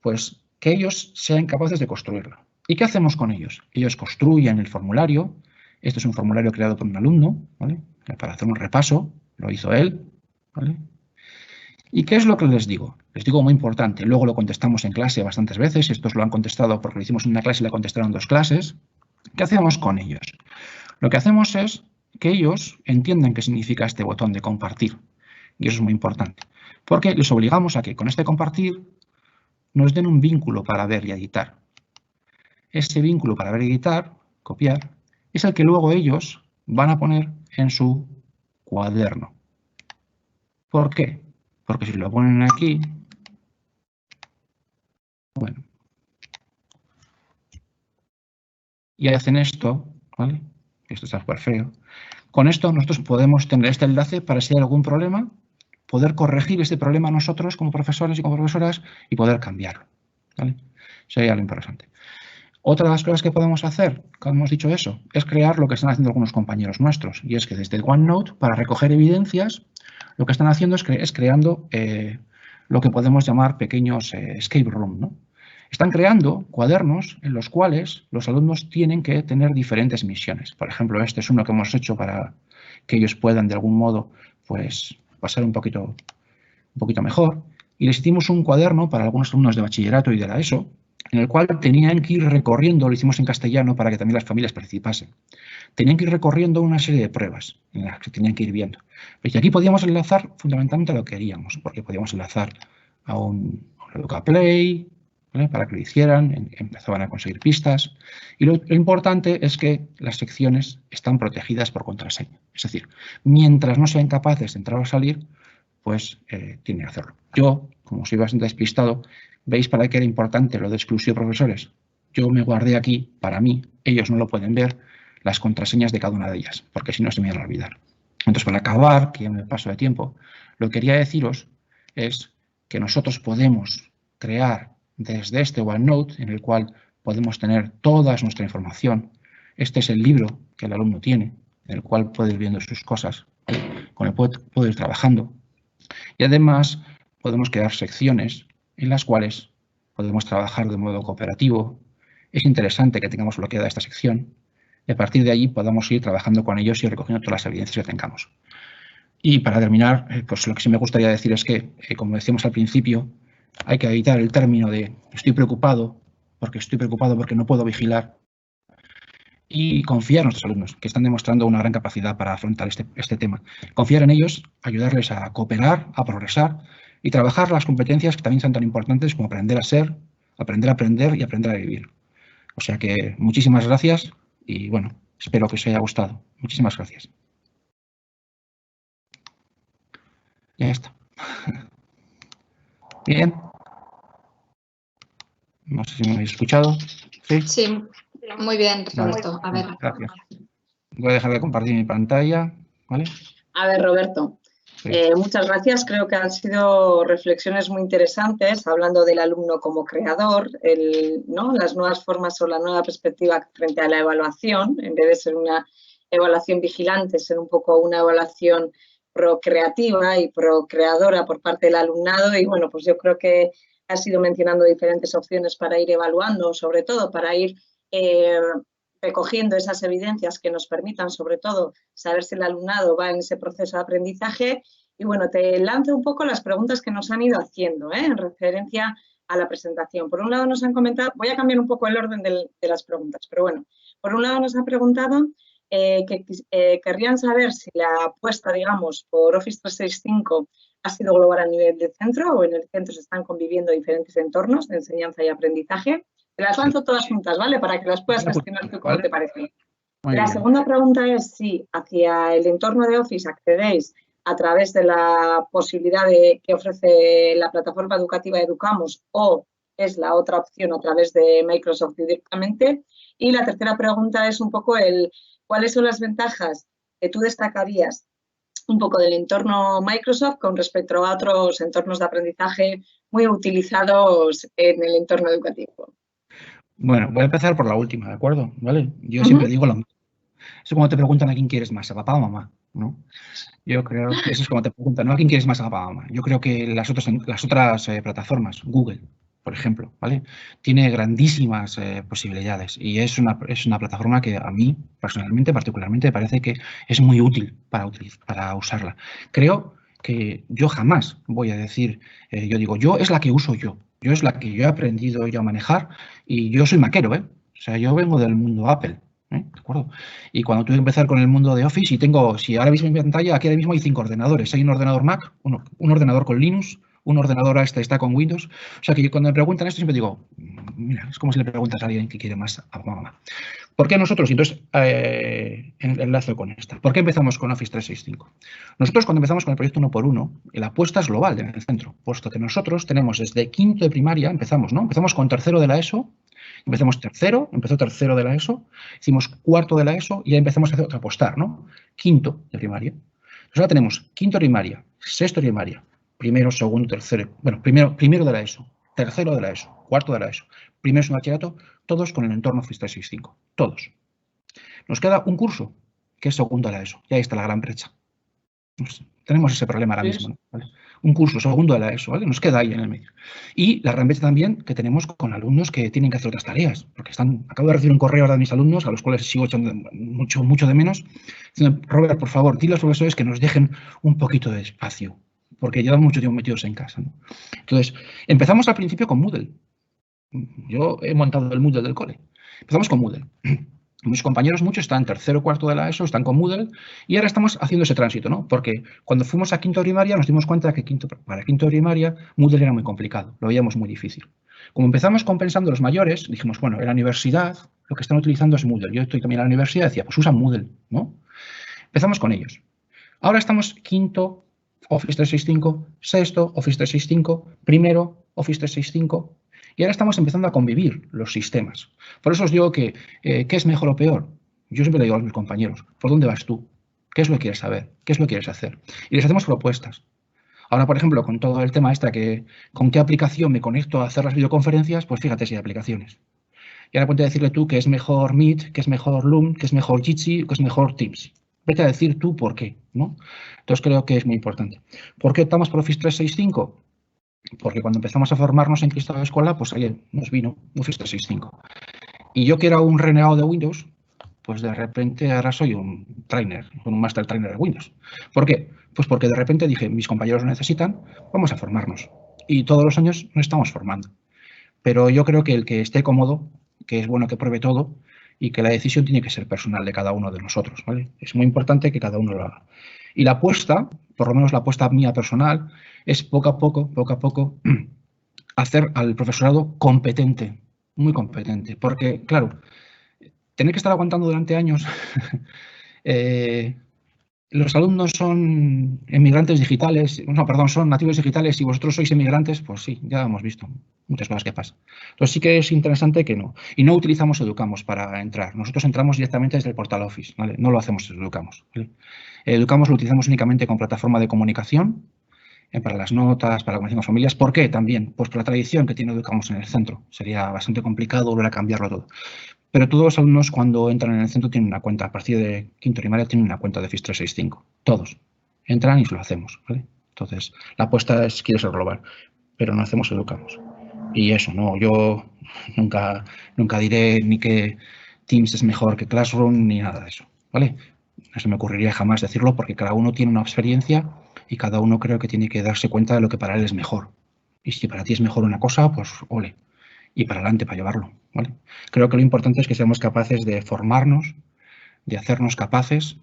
Pues que ellos sean capaces de construirlo. ¿Y qué hacemos con ellos? Ellos construyen el formulario. Este es un formulario creado por un alumno, ¿vale? Para hacer un repaso, lo hizo él, ¿vale? ¿Y qué es lo que les digo? Les digo muy importante, luego lo contestamos en clase bastantes veces, estos lo han contestado porque lo hicimos en una clase y le contestaron 2 clases. ¿Qué hacemos con ellos? Lo que hacemos es que ellos entiendan qué significa este botón de compartir. Y eso es muy importante, porque les obligamos a que con este compartir nos den un vínculo para ver y editar. Ese vínculo para ver y editar, copiar, es el que luego ellos van a poner en su cuaderno. ¿Por qué? Porque si lo ponen aquí, bueno, y hacen esto, ¿vale? Esto está súper feo. Con esto nosotros podemos tener este enlace para si hay algún problema, poder corregir este problema nosotros como profesores y como profesoras y poder cambiarlo, ¿vale? Sería lo interesante. Otra de las cosas que podemos hacer, como hemos dicho eso, es crear lo que están haciendo algunos compañeros nuestros. Y es que desde OneNote, para recoger evidencias, lo que están haciendo es creando lo que podemos llamar pequeños escape room, ¿no? Están creando cuadernos en los cuales los alumnos tienen que tener diferentes misiones. Por ejemplo, este es uno que hemos hecho para que ellos puedan, de algún modo, pues pasar un poquito mejor. Y les hicimos un cuaderno para algunos alumnos de bachillerato y de la ESO, en el cual tenían que ir recorriendo, lo hicimos en castellano para que también las familias participasen, tenían que ir recorriendo una serie de pruebas en las que tenían que ir viendo. Y aquí podíamos enlazar fundamentalmente a lo que queríamos, porque podíamos enlazar a un EducaPlay, ¿vale? Para que lo hicieran, empezaban a conseguir pistas. Y lo importante es que las secciones están protegidas por contraseña. Es decir, mientras no sean capaces de entrar o salir, pues tienen que hacerlo. Yo, como soy bastante despistado, ¿veis para qué era importante lo de exclusión de profesores? Yo me guardé aquí, para mí, ellos no lo pueden ver, las contraseñas de cada una de ellas, porque si no se me van a olvidar. Entonces, para acabar, que ya me paso de tiempo, lo que quería deciros es que nosotros podemos crear desde este OneNote, en el cual podemos tener toda nuestra información. Este es el libro que el alumno tiene, en el cual puede ir viendo sus cosas, con el cual puede ir trabajando. Y además podemos crear secciones en las cuales podemos trabajar de modo cooperativo, es interesante que tengamos bloqueada esta sección y a partir de allí podamos ir trabajando con ellos y recogiendo todas las evidencias que tengamos. Y para terminar, pues lo que sí me gustaría decir es que, como decíamos al principio, hay que evitar el término de estoy preocupado porque no puedo vigilar, y confiar en nuestros alumnos, que están demostrando una gran capacidad para afrontar este tema. Confiar en ellos, ayudarles a cooperar, a progresar y trabajar las competencias que también son tan importantes como aprender a ser, aprender a aprender y aprender a vivir. O sea que muchísimas gracias y bueno, espero que os haya gustado. Muchísimas gracias. Ya está. Bien. No sé si me habéis escuchado. Sí. Sí, muy bien, Roberto. A ver. Gracias. Voy a dejar de compartir mi pantalla, ¿vale? A ver, Roberto, Sí. Muchas gracias. Creo que han sido reflexiones muy interesantes, hablando del alumno como creador, ¿no? Las nuevas formas o la nueva perspectiva frente a la evaluación, en vez de ser una evaluación vigilante, ser un poco una evaluación procreativa y procreadora por parte del alumnado. Y bueno, pues yo creo que has ido mencionando diferentes opciones para ir evaluando, sobre todo para ir recogiendo esas evidencias que nos permitan, sobre todo, saber si el alumnado va en ese proceso de aprendizaje. Y bueno, te lanzo un poco las preguntas que nos han ido haciendo en referencia a la presentación. Por un lado nos han comentado, voy a cambiar un poco el orden de las preguntas, pero bueno, por un lado nos han preguntado que querrían saber si la apuesta, digamos, por Office 365 ha sido global a nivel de centro o en el centro se están conviviendo diferentes entornos de enseñanza y aprendizaje. Te las lanzo todas juntas, ¿vale? Para que las puedas gestionar tú como te parece. La segunda pregunta es si hacia el entorno de Office accedéis a través de la posibilidad que ofrece la plataforma educativa Educamos o es la otra opción a través de Microsoft directamente. Y la tercera pregunta es un poco cuáles son las ventajas que tú destacarías un poco del entorno Microsoft con respecto a otros entornos de aprendizaje muy utilizados en el entorno educativo. Bueno, voy a empezar por la última, ¿de acuerdo? ¿Vale? Yo siempre digo lo mismo. Es como te preguntan a quién quieres más, a papá o mamá, ¿no? Yo creo que eso es como te preguntan, ¿no? ¿A quién quieres más, a papá o mamá? Yo creo que las otras plataformas, Google, por ejemplo, ¿vale? Tiene grandísimas posibilidades y es una plataforma que a mí, personalmente, particularmente, me parece que es muy útil para usarla. Creo que yo jamás voy a decir, yo es la que uso yo es la que yo he aprendido yo a manejar y yo soy maquero, ¿eh? O sea, yo vengo del mundo Apple, ¿de acuerdo? Y cuando tuve que empezar con el mundo de Office si ahora mismo en mi pantalla, aquí ahora mismo hay 5 ordenadores. Hay un ordenador Mac, un ordenador con Linux, un ordenador está con Windows. O sea, que cuando me preguntan esto siempre digo, mira, es como si le preguntas a alguien que quiere más a mamá. ¿Por qué nosotros? Entonces, enlazo con esta. ¿Por qué empezamos con Office 365? Nosotros cuando empezamos con el proyecto 1x1, la apuesta es global en el centro, puesto que nosotros tenemos desde quinto de primaria, empezamos con tercero de la ESO, empezó tercero de la ESO, hicimos cuarto de la ESO y ya empezamos a apostar, ¿no? Quinto de primaria. Entonces ahora tenemos quinto de primaria, sexto de primaria, primero, segundo, tercero, bueno, primero de la ESO, tercero de la ESO, cuarto de la ESO, primero de bachillerato, todos con el entorno Office 365, todos. Nos queda un curso, que es segundo de la ESO, y ahí está la gran brecha. Pues tenemos ese problema ahora mismo, ¿no? ¿Vale? Un curso segundo de la ESO, ¿vale? Nos queda ahí en el medio. Y la gran brecha también que tenemos con alumnos que tienen que hacer otras tareas, porque acabo de recibir un correo ahora de mis alumnos, a los cuales sigo echando mucho de menos, diciendo, Robert, por favor, dile a los profesores que nos dejen un poquito de espacio, porque llevan mucho tiempo metidos en casa, ¿no? Entonces, empezamos al principio con Moodle. Yo he montado el Moodle del cole. Empezamos con Moodle. Mis compañeros muchos están en tercero o cuarto de la ESO, están con Moodle y ahora estamos haciendo ese tránsito, ¿no? Porque cuando fuimos a quinto de primaria nos dimos cuenta que para quinto de primaria Moodle era muy complicado, lo veíamos muy difícil. Como empezamos compensando los mayores, dijimos, bueno, en la universidad lo que están utilizando es Moodle. Yo estoy también en la universidad y decía, pues usan Moodle, ¿no? Empezamos con ellos. Ahora estamos quinto, Office 365, sexto, Office 365, primero, Office 365, y ahora estamos empezando a convivir los sistemas. Por eso os digo que, ¿qué es mejor o peor? Yo siempre le digo a mis compañeros, ¿por dónde vas tú? ¿Qué es lo que quieres saber? ¿Qué es lo que quieres hacer? Y les hacemos propuestas. Ahora, por ejemplo, con todo el tema ¿con qué aplicación me conecto a hacer las videoconferencias? Pues fíjate si hay aplicaciones. Y ahora ponte a decirle tú que es mejor Meet, que es mejor Loom, que es mejor Jitsi, que es mejor Teams. Vete a decir tú por qué, ¿no? Entonces creo que es muy importante. ¿Por qué optamos por Office 365? Porque cuando empezamos a formarnos en Cristo de Escuela, pues ahí nos vino Office 365. Y yo que era un renegado de Windows, pues de repente ahora soy un trainer, un master trainer de Windows. ¿Por qué? Pues porque de repente dije, mis compañeros lo necesitan, vamos a formarnos. Y todos los años nos estamos formando. Pero yo creo que el que esté cómodo, que es bueno que pruebe todo y que la decisión tiene que ser personal de cada uno de nosotros, ¿vale? Es muy importante que cada uno lo haga. Y la apuesta, por lo menos la apuesta mía personal, es poco a poco, hacer al profesorado competente, muy competente. Porque, claro, tener que estar aguantando durante años los alumnos son emigrantes digitales, no, perdón, son nativos digitales y vosotros sois emigrantes, pues sí, ya hemos visto muchas cosas que pasan. Entonces sí que es interesante que no. Y no utilizamos Educamos para entrar. Nosotros entramos directamente desde el portal Office, ¿vale? No lo hacemos desde Educamos, ¿vale? Educamos lo utilizamos únicamente con plataforma de comunicación, para las notas, para la comunicación con familias. ¿Por qué? También, pues por la tradición que tiene Educamos en el centro. Sería bastante complicado volver a cambiarlo todo. Pero todos los alumnos cuando entran en el centro tienen una cuenta, a partir de quinto primaria tienen una cuenta de Office 365. Todos. Entran y lo hacemos, ¿vale? Entonces, la apuesta es, quiere ser global, pero no hacemos Educamos. Y eso, no, yo nunca diré ni que Teams es mejor que Classroom ni nada de eso, ¿vale? No se me ocurriría jamás decirlo porque cada uno tiene una experiencia y cada uno creo que tiene que darse cuenta de lo que para él es mejor. Y si para ti es mejor una cosa, pues ole. Y para adelante para llevarlo, ¿vale? Creo que lo importante es que seamos capaces de formarnos, de hacernos capaces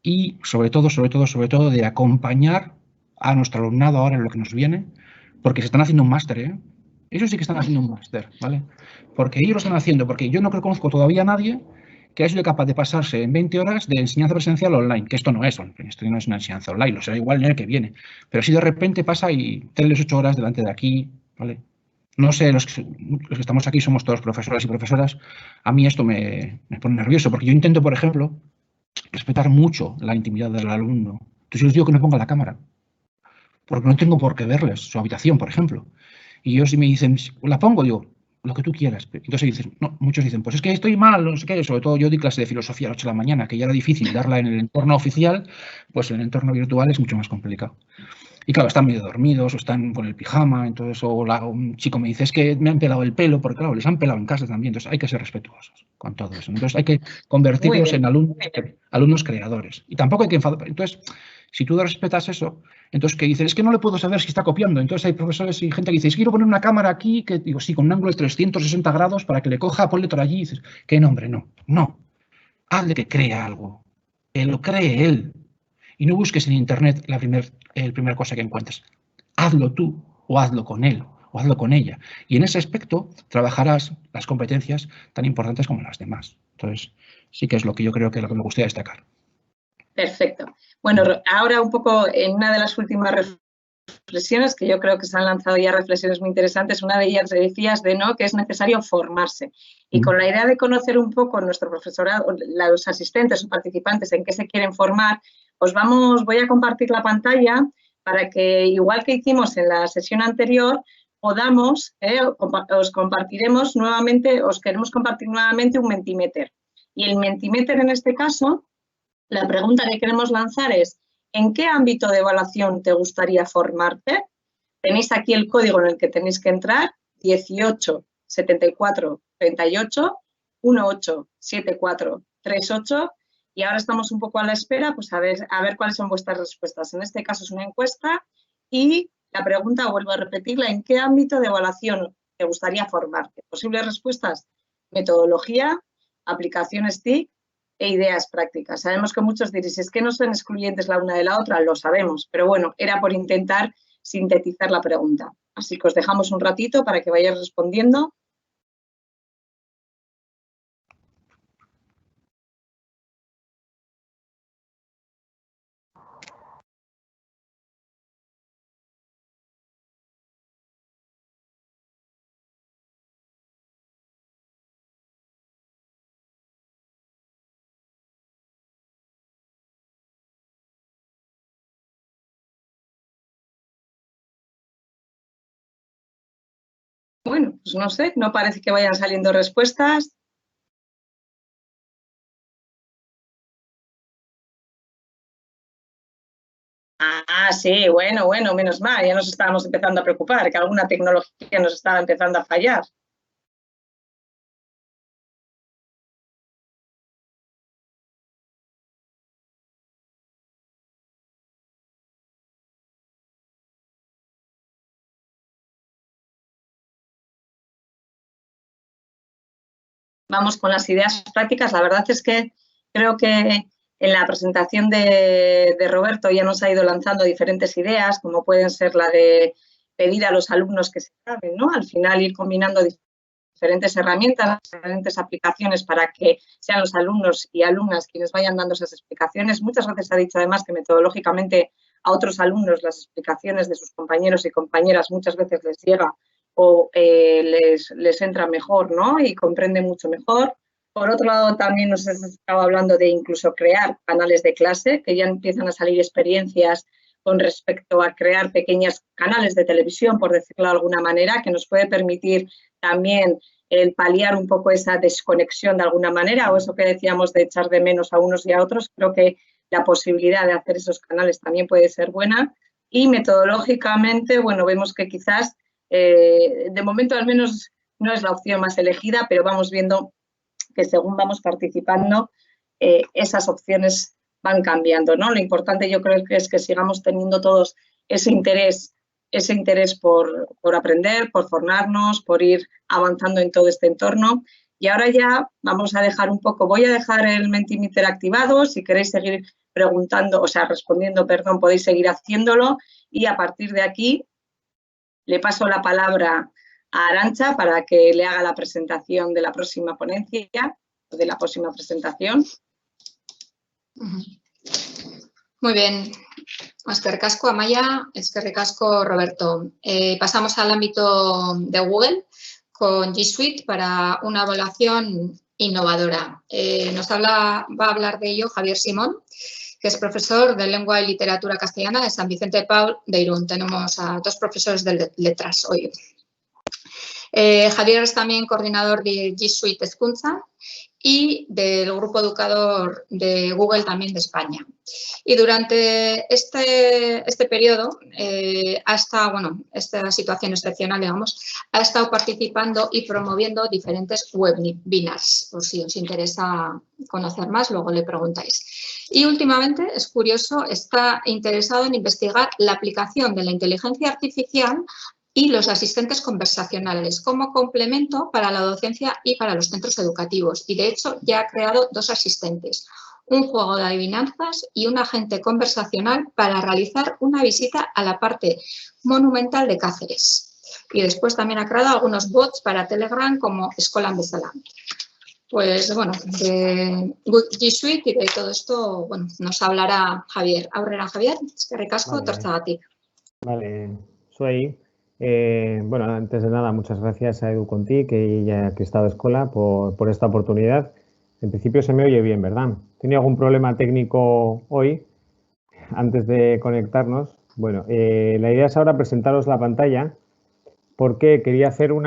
y sobre todo, de acompañar a nuestro alumnado ahora en lo que nos viene, porque se están haciendo un máster, ¿eh? Ellos sí que están haciendo un máster, ¿vale? Porque ellos lo están haciendo, porque yo no conozco todavía a nadie que haya sido capaz de pasarse en 20 horas de enseñanza presencial online, que esto no es una enseñanza online, lo será igual en el que viene. Pero si de repente pasa y tenerles 8 horas delante de aquí, ¿vale? No sé, los que estamos aquí somos todos profesoras y profesoras. A mí esto me pone nervioso, porque yo intento, por ejemplo, respetar mucho la intimidad del alumno. Entonces yo les digo que no ponga la cámara, porque no tengo por qué verles su habitación, por ejemplo. Y ellos si me dicen, la pongo, digo, lo que tú quieras. Entonces dicen, no, muchos dicen, pues es que estoy mal, no sé qué. Sobre todo yo di clase de filosofía a las 8 de la mañana, que ya era difícil darla en el entorno oficial, pues en el entorno virtual es mucho más complicado. Y claro, están medio dormidos o están con el pijama, entonces, un chico me dice, es que me han pelado el pelo, porque claro, les han pelado en casa también, entonces hay que ser respetuosos con todo eso. Entonces hay que convertirlos en alumnos creadores. Y tampoco hay que enfadar. Entonces, si tú respetas eso, entonces que dices, es que no le puedo saber si está copiando. Entonces hay profesores y gente que dice, es que quiero poner una cámara aquí, que digo, sí, con un ángulo de 360 grados para que le coja, ponle todo allí. Y dices, ¿qué nombre? No. Hazle que crea algo, que lo cree él. Y no busques en internet la primera cosa que encuentres. Hazlo tú o hazlo con él o hazlo con ella. Y en ese aspecto trabajarás las competencias tan importantes como las demás. Entonces, sí que es lo que yo creo que es lo que me gustaría destacar. Perfecto. Bueno, ahora un poco en una de las últimas reflexiones, que yo creo que se han lanzado ya reflexiones muy interesantes, una de ellas decías de no, que es necesario formarse. Y con la idea de conocer un poco nuestro profesorado, los asistentes o participantes en qué se quieren formar, voy a compartir la pantalla para que, igual que hicimos en la sesión anterior, podamos, os queremos compartir nuevamente un Mentimeter. Y el Mentimeter en este caso, la pregunta que queremos lanzar es, ¿en qué ámbito de evaluación te gustaría formarte? Tenéis aquí el código en el que tenéis que entrar, 18 74 38 18 74 38, y ahora estamos un poco a la espera, pues a ver cuáles son vuestras respuestas. En este caso es una encuesta y la pregunta, vuelvo a repetirla, ¿en qué ámbito de evaluación te gustaría formarte? Posibles respuestas, metodología, aplicaciones TIC, e ideas prácticas. Sabemos que muchos diréis, es que no son excluyentes la una de la otra, lo sabemos, pero bueno, era por intentar sintetizar la pregunta. Así que os dejamos un ratito para que vayáis respondiendo. Bueno, pues no sé, no parece que vayan saliendo respuestas. Ah, sí, bueno, menos mal, ya nos estábamos empezando a preocupar, que alguna tecnología nos estaba empezando a fallar. vamos con las ideas prácticas. La verdad es que creo que en la presentación de Roberto ya nos ha ido lanzando diferentes ideas, como pueden ser la de pedir a los alumnos que se graben, ¿no? Al final ir combinando diferentes herramientas, diferentes aplicaciones para que sean los alumnos y alumnas quienes vayan dando esas explicaciones. Muchas veces ha dicho además que metodológicamente a otros alumnos las explicaciones de sus compañeros y compañeras muchas veces les llega o les entra mejor, ¿no? Y comprende mucho mejor. Por otro lado, también nos estaba hablando de incluso crear canales de clase, que ya empiezan a salir experiencias con respecto a crear pequeños canales de televisión, por decirlo de alguna manera, que nos puede permitir también el paliar un poco esa desconexión de alguna manera, o eso que decíamos de echar de menos a unos y a otros. Creo que la posibilidad de hacer esos canales también puede ser buena. Y metodológicamente, bueno, vemos que quizás, de momento al menos no es la opción más elegida, pero vamos viendo que según vamos participando, esas opciones van cambiando, ¿no? Lo importante yo creo que es que sigamos teniendo todos ese interés por aprender, por formarnos, por ir avanzando en todo este entorno. Y ahora ya vamos a dejar un poco, voy a dejar el Mentimeter activado, si queréis seguir preguntando, o sea, respondiendo, perdón, podéis seguir haciéndolo y a partir de aquí le paso la palabra a Arantxa para que le haga la presentación de la próxima ponencia, de la próxima presentación. Muy bien. Eskerrik asko, Amaia, eskerrik asko, Roberto. Pasamos al ámbito de Google con G Suite para una evaluación innovadora. Va a hablar de ello Javier Simón, que es profesor de Lengua y Literatura Castellana de San Vicente de Paúl de Irún. Tenemos a dos profesores de letras hoy. Javier es también coordinador de G Suite Hezkuntza y del grupo educador de Google también de España. Y durante este periodo, esta situación excepcional, digamos, ha estado participando y promoviendo diferentes webinars, por si os interesa conocer más, luego le preguntáis. Y últimamente, es curioso, está interesado en investigar la aplicación de la inteligencia artificial y los asistentes conversacionales como complemento para la docencia y para los centros educativos. Y, de hecho, ya ha creado dos asistentes, un juego de adivinanzas y un agente conversacional para realizar una visita a la parte monumental de Cáceres. Y después también ha creado algunos bots para Telegram como Eskolan Bezala. Pues, bueno, de G Suite y de todo esto, bueno, nos hablará Javier. Aurrera, Javier, eskerrik asko, etortzeagatik. Vale, soy... bueno, antes de nada, muchas gracias a Edu Conti, que ya que he estado escola, por esta oportunidad. En principio se me oye bien, ¿verdad? ¿Tenía algún problema técnico hoy, antes de conectarnos? Bueno, la idea es ahora presentaros la pantalla, porque quería hacer un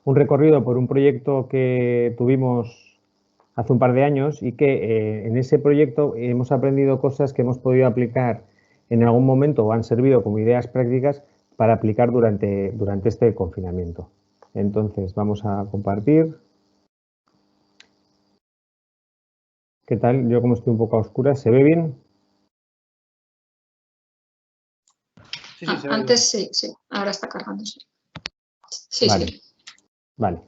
recorrido por un proyecto que tuvimos hace un par de años y que en ese proyecto hemos aprendido cosas que hemos podido aplicar en algún momento o han servido como ideas prácticas para aplicar durante este confinamiento. Entonces, vamos a compartir. ¿Qué tal? Yo como estoy un poco a oscuras, ¿se ve bien? Sí, antes sí, ahora está cargándose. Sí, vale. sí. Vale.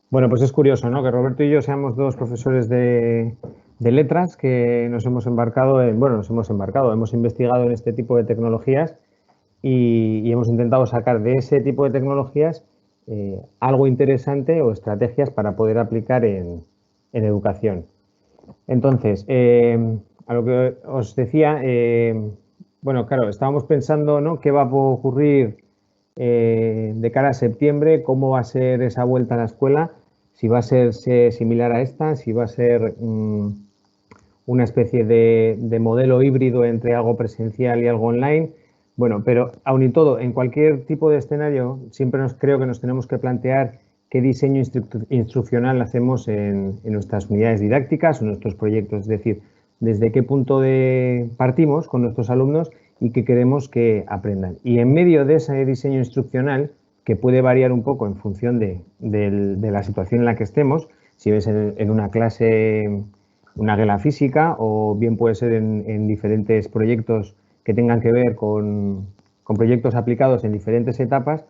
Bueno, pues es curioso, ¿no? Que Roberto y yo seamos dos profesores de letras que nos hemos embarcado hemos investigado en este tipo de tecnologías y hemos intentado sacar de ese tipo de tecnologías algo interesante o estrategias para poder aplicar en educación. Entonces, a lo que os decía, bueno, claro, estábamos pensando, ¿no?, qué va a ocurrir de cara a septiembre, cómo va a ser esa vuelta a la escuela, si va a ser similar a esta, si va a ser una especie de modelo híbrido entre algo presencial y algo online. Bueno, pero aun y todo, en cualquier tipo de escenario, siempre creo que nos tenemos que plantear qué diseño instruccional hacemos en nuestras unidades didácticas o nuestros proyectos, es decir, desde qué punto partimos con nuestros alumnos y qué queremos que aprendan. Y en medio de ese diseño instruccional, que puede variar un poco en función de la situación en la que estemos, si ves en una clase una regla física o bien puede ser en diferentes proyectos que tengan que ver con proyectos aplicados en diferentes etapas,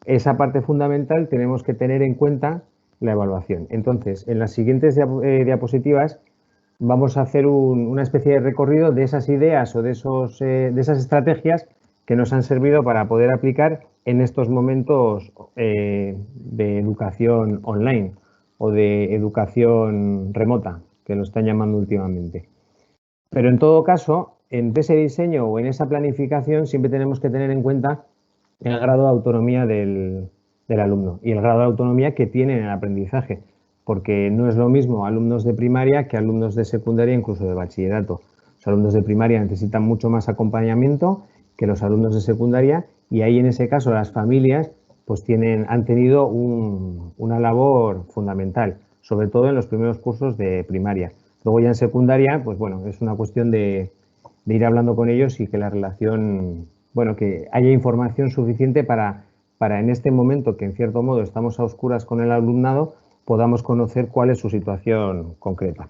esa parte fundamental tenemos que tener en cuenta la evaluación. Entonces, en las siguientes diapositivas vamos a hacer una especie de recorrido de esas ideas o de esas estrategias que nos han servido para poder aplicar en estos momentos de educación online o de educación remota, que lo están llamando últimamente. Pero en todo caso, en ese diseño o en esa planificación siempre tenemos que tener en cuenta el grado de autonomía del alumno y el grado de autonomía que tiene en el aprendizaje, porque no es lo mismo alumnos de primaria que alumnos de secundaria, incluso de bachillerato. Los alumnos de primaria necesitan mucho más acompañamiento que los alumnos de secundaria y ahí en ese caso las familias pues han tenido una labor fundamental, sobre todo en los primeros cursos de primaria. Luego ya en secundaria, pues bueno, es una cuestión de ir hablando con ellos y que la relación, bueno, que haya información suficiente para en este momento que en cierto modo estamos a oscuras con el alumnado, podamos conocer cuál es su situación concreta.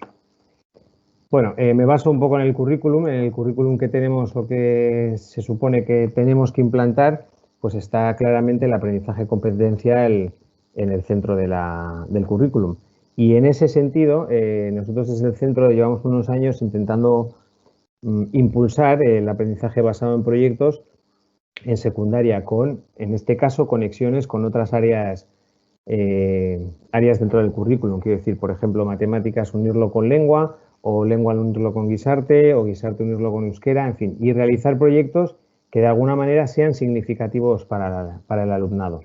Bueno, me baso un poco en el currículum. En el currículum que tenemos, lo que se supone que tenemos que implantar, pues está claramente el aprendizaje competencial en el centro del currículum. Y en ese sentido, nosotros desde el centro llevamos unos años intentando impulsar el aprendizaje basado en proyectos en secundaria con, en este caso, conexiones con otras áreas dentro del currículum. Quiero decir, por ejemplo, matemáticas unirlo con lengua, o lengua unirlo con guisarte, o guisarte unirlo con euskera, en fin, y realizar proyectos que de alguna manera sean significativos para el alumnado.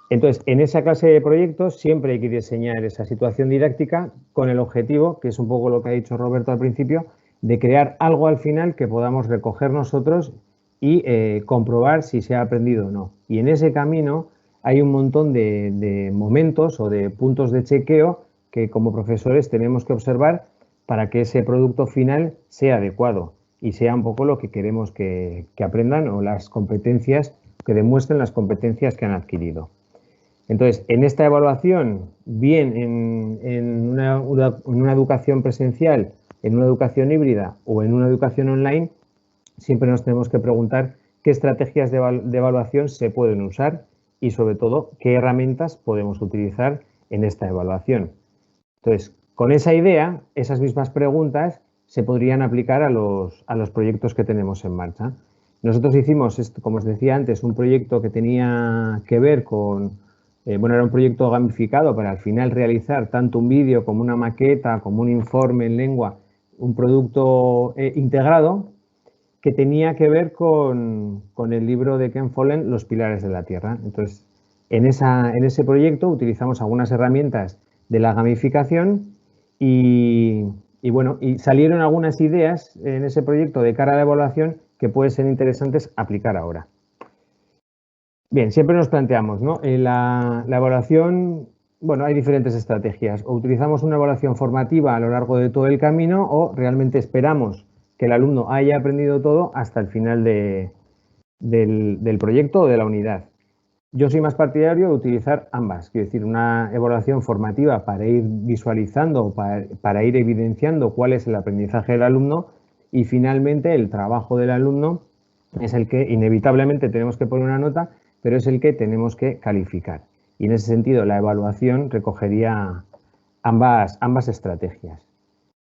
Entonces, en esa clase de proyectos siempre hay que diseñar esa situación didáctica con el objetivo, que es un poco lo que ha dicho Roberto al principio, de crear algo al final que podamos recoger nosotros y comprobar si se ha aprendido o no. Y en ese camino hay un montón de momentos o de puntos de chequeo que como profesores tenemos que observar para que ese producto final sea adecuado y sea un poco lo que queremos que aprendan o las competencias, que demuestren las competencias que han adquirido. Entonces, en esta evaluación, bien en una educación presencial, en una educación híbrida o en una educación online, siempre nos tenemos que preguntar qué estrategias de evaluación se pueden usar y, sobre todo, qué herramientas podemos utilizar en esta evaluación. Entonces, con esa idea, esas mismas preguntas se podrían aplicar a los proyectos que tenemos en marcha. Nosotros hicimos, como os decía antes, un proyecto que tenía que ver con, era un proyecto gamificado para al final realizar tanto un vídeo como una maqueta, como un informe en lengua, un producto integrado que tenía que ver con el libro de Ken Follett, Los pilares de la Tierra. Entonces, en ese proyecto utilizamos algunas herramientas de la gamificación y salieron algunas ideas en ese proyecto de cara a la evaluación que pueden ser interesantes aplicar ahora. Bien, siempre nos planteamos, ¿no? La evaluación, bueno, hay diferentes estrategias. O utilizamos una evaluación formativa a lo largo de todo el camino o realmente esperamos que el alumno haya aprendido todo hasta el final del proyecto o de la unidad. Yo soy más partidario de utilizar ambas, quiero decir, una evaluación formativa para ir visualizando, para ir evidenciando cuál es el aprendizaje del alumno y finalmente el trabajo del alumno es el que inevitablemente tenemos que poner una nota, pero es el que tenemos que calificar. Y en ese sentido la evaluación recogería ambas estrategias.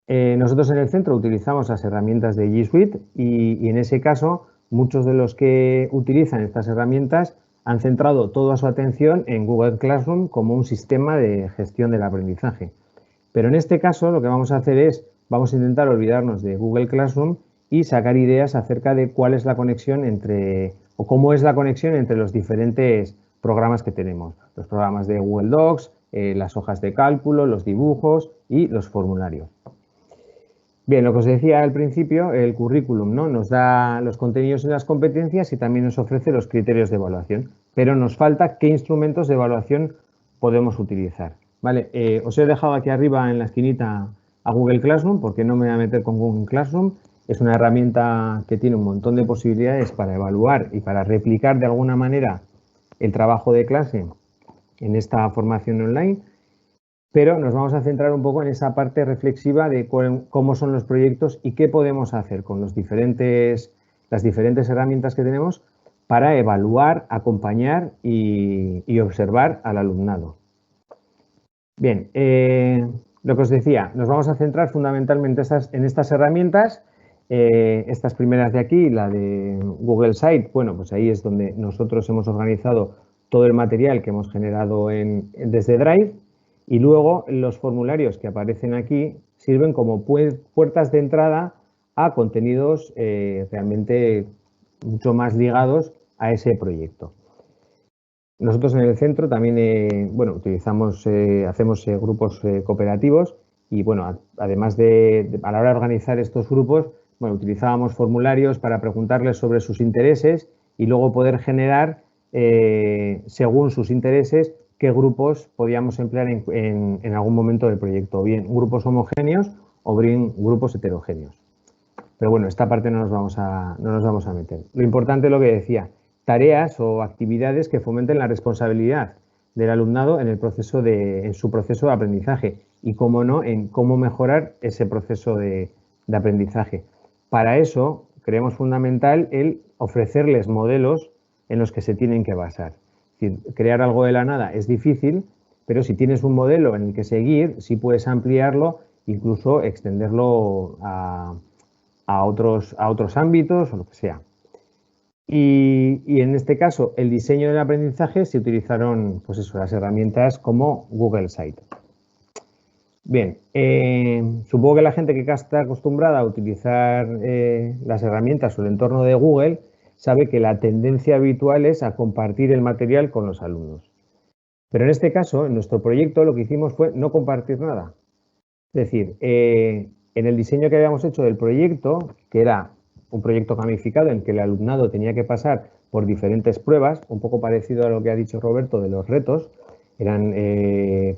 Nosotros en el centro utilizamos las herramientas de G Suite y en ese caso muchos de los que utilizan estas herramientas han centrado toda su atención en Google Classroom como un sistema de gestión del aprendizaje. Pero en este caso lo que vamos a hacer es, vamos a intentar olvidarnos de Google Classroom y sacar ideas acerca de cuál es la conexión o cómo es la conexión entre los diferentes programas que tenemos. Los programas de Google Docs, las hojas de cálculo, los dibujos y los formularios. Bien, lo que os decía al principio, el currículum, ¿no? Nos da los contenidos y las competencias y también nos ofrece los criterios de evaluación, pero nos falta qué instrumentos de evaluación podemos utilizar. ¿Vale? Os he dejado aquí arriba en la esquinita a Google Classroom, porque no me voy a meter con Google Classroom. Es una herramienta que tiene un montón de posibilidades para evaluar y para replicar de alguna manera el trabajo de clase en esta formación online. Pero nos vamos a centrar un poco en esa parte reflexiva de cómo son los proyectos y qué podemos hacer con las diferentes herramientas que tenemos para evaluar, acompañar y observar al alumnado. Bien, lo que os decía, nos vamos a centrar fundamentalmente en estas herramientas. Estas primeras de aquí, la de Google Site, bueno, pues ahí es donde nosotros hemos organizado todo el material que hemos generado desde Drive, y luego los formularios que aparecen aquí sirven como puertas de entrada a contenidos realmente mucho más ligados a ese proyecto. Nosotros en el centro también, bueno, hacemos grupos cooperativos y, bueno, además a la hora de organizar estos grupos, bueno, utilizábamos formularios para preguntarles sobre sus intereses y luego poder generar, según sus intereses, qué grupos podíamos emplear en algún momento del proyecto, bien grupos homogéneos o bien grupos heterogéneos. Pero bueno, esta parte no nos vamos a meter. Lo importante es lo que decía, tareas o actividades que fomenten la responsabilidad del alumnado en su proceso de aprendizaje y, cómo no, en cómo mejorar ese proceso de aprendizaje. Para eso creemos fundamental el ofrecerles modelos en los que se tienen que basar. Es decir, crear algo de la nada es difícil, pero si tienes un modelo en el que seguir, sí puedes ampliarlo, incluso extenderlo a otros ámbitos o lo que sea. Y en este caso, el diseño del aprendizaje se utilizaron, pues eso, las herramientas como Google Site. Bien, supongo que la gente que está acostumbrada a utilizar las herramientas o el entorno de Google sabe que la tendencia habitual es a compartir el material con los alumnos. Pero en este caso, en nuestro proyecto, lo que hicimos fue no compartir nada. Es decir, en el diseño que habíamos hecho del proyecto, que era un proyecto gamificado en que el alumnado tenía que pasar por diferentes pruebas, un poco parecido a lo que ha dicho Roberto de los retos, eran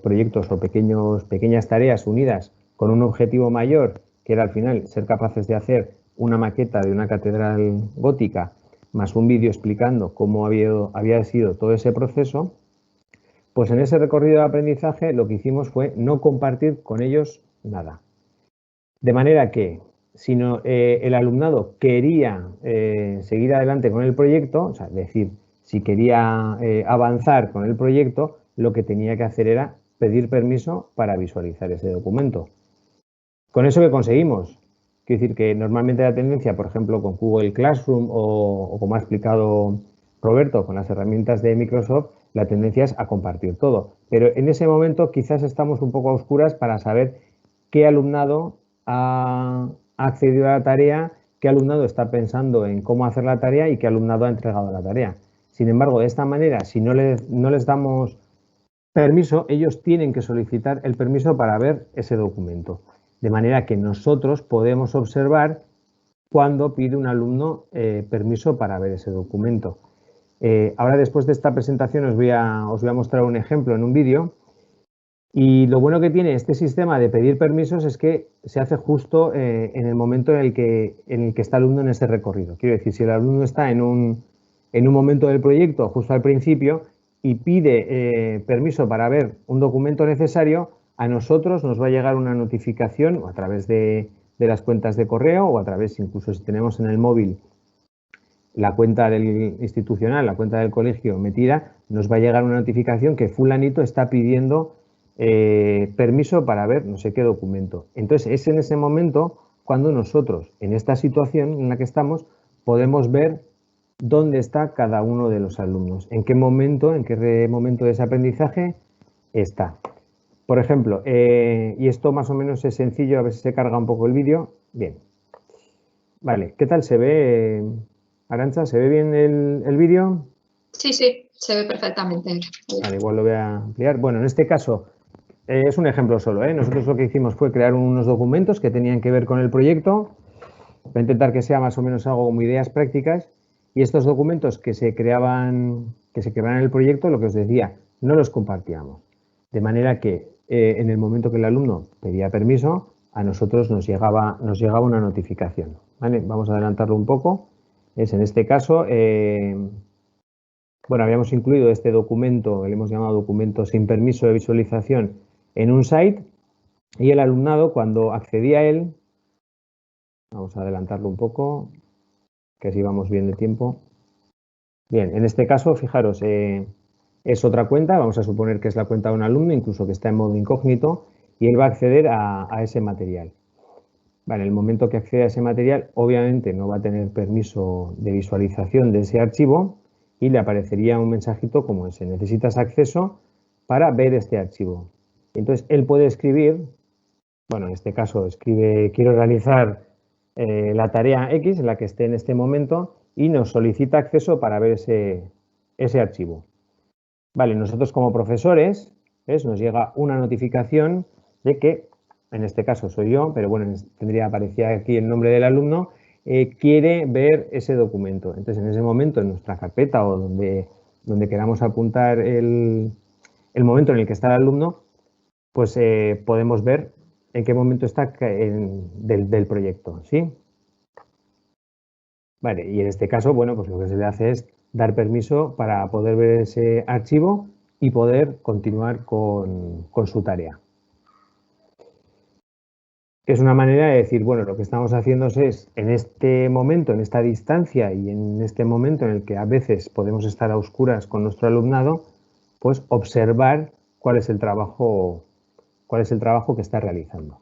proyectos o pequeñas tareas unidas con un objetivo mayor, que era al final ser capaces de hacer una maqueta de una catedral gótica, más un vídeo explicando cómo había sido todo ese proceso. Pues en ese recorrido de aprendizaje lo que hicimos fue no compartir con ellos nada. De manera que si el alumnado quería seguir adelante con el proyecto, o sea, es decir, si quería avanzar con el proyecto, lo que tenía que hacer era pedir permiso para visualizar ese documento. ¿Con eso qué conseguimos? Quiero decir que normalmente la tendencia, por ejemplo, con Google Classroom o como ha explicado Roberto, con las herramientas de Microsoft, la tendencia es a compartir todo. Pero en ese momento quizás estamos un poco a oscuras para saber qué alumnado ha accedido a la tarea, qué alumnado está pensando en cómo hacer la tarea y qué alumnado ha entregado la tarea. Sin embargo, de esta manera, si no les damos permiso, ellos tienen que solicitar el permiso para ver ese documento. De manera que nosotros podemos observar cuándo pide un alumno permiso para ver ese documento. Ahora, después de esta presentación, os voy a mostrar un ejemplo en un vídeo. Y lo bueno que tiene este sistema de pedir permisos es que se hace justo en el momento en el que está el alumno en ese recorrido. Quiero decir, si el alumno está en un momento del proyecto, justo al principio, y pide permiso para ver un documento necesario, a nosotros nos va a llegar una notificación a través de las cuentas de correo o a través, incluso si tenemos en el móvil la cuenta del institucional, la cuenta del colegio metida, nos va a llegar una notificación que fulanito está pidiendo permiso para ver no sé qué documento. Entonces, es en ese momento cuando nosotros, en esta situación en la que estamos, podemos ver dónde está cada uno de los alumnos, en qué momento de ese aprendizaje está. Por ejemplo, y esto más o menos es sencillo, a ver si se carga un poco el vídeo. Bien. Vale, ¿qué tal se ve, Arantxa? ¿Se ve bien el vídeo? Sí, sí, se ve perfectamente. Vale, igual lo voy a ampliar. Bueno, en este caso es un ejemplo solo, ¿eh? Nosotros lo que hicimos fue crear unos documentos que tenían que ver con el proyecto. Voy a intentar que sea más o menos algo como ideas prácticas. Y estos documentos que se creaban en el proyecto, lo que os decía, no los compartíamos. De manera que en el momento que el alumno pedía permiso, a nosotros nos llegaba una notificación. ¿Vale? Vamos a adelantarlo un poco. En este caso, bueno, habíamos incluido este documento, que le hemos llamado documento sin permiso de visualización, en un site, y el alumnado, cuando accedía a él, vamos a adelantarlo un poco, que así vamos bien de tiempo. Bien, en este caso, fijaros, es otra cuenta, vamos a suponer que es la cuenta de un alumno, incluso que está en modo incógnito, y él va a acceder a ese material. Vale, en el momento que accede a ese material, obviamente no va a tener permiso de visualización de ese archivo y le aparecería un mensajito como ese: necesitas acceso para ver este archivo. Entonces, él puede escribir, bueno, en este caso escribe: quiero realizar la tarea X, en la que esté en este momento, y nos solicita acceso para ver ese archivo. Vale, nosotros como profesores, ¿ves?, nos llega una notificación de que, en este caso soy yo, pero bueno, aparecía aquí el nombre del alumno, quiere ver ese documento. Entonces, en ese momento, en nuestra carpeta o donde queramos apuntar el momento en el que está el alumno, pues podemos ver en qué momento está del proyecto, ¿sí? Vale, y en este caso, bueno, pues lo que se le hace es dar permiso para poder ver ese archivo y poder continuar con su tarea. Es una manera de decir, bueno, lo que estamos haciendo es, en este momento, en esta distancia y en este momento en el que a veces podemos estar a oscuras con nuestro alumnado, pues observar cuál es el trabajo que está realizando.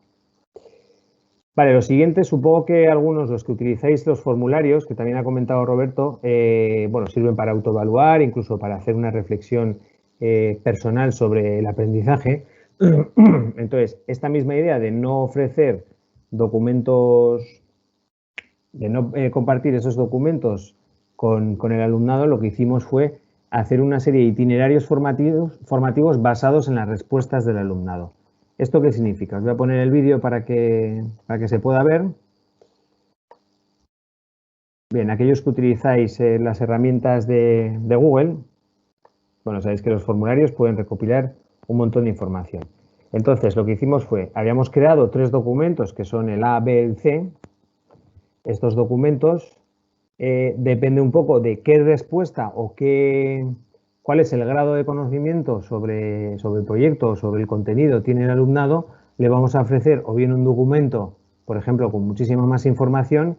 Vale, lo siguiente, supongo que algunos, los que utilizáis los formularios, que también ha comentado Roberto, bueno, sirven para autoevaluar, incluso para hacer una reflexión personal sobre el aprendizaje. Entonces, esta misma idea de no ofrecer documentos, de no compartir esos documentos con el alumnado, lo que hicimos fue hacer una serie de itinerarios formativos basados en las respuestas del alumnado. ¿Esto qué significa? Os voy a poner el vídeo para que se pueda ver. Bien, aquellos que utilizáis las herramientas de Google, bueno, sabéis que los formularios pueden recopilar un montón de información. Entonces, lo que hicimos fue, habíamos creado 3 documentos que son el A, B, el C. Estos documentos depende un poco de qué respuesta o cuál es el grado de conocimiento sobre el proyecto o sobre el contenido tiene el alumnado. Le vamos a ofrecer o bien un documento, por ejemplo, con muchísima más información,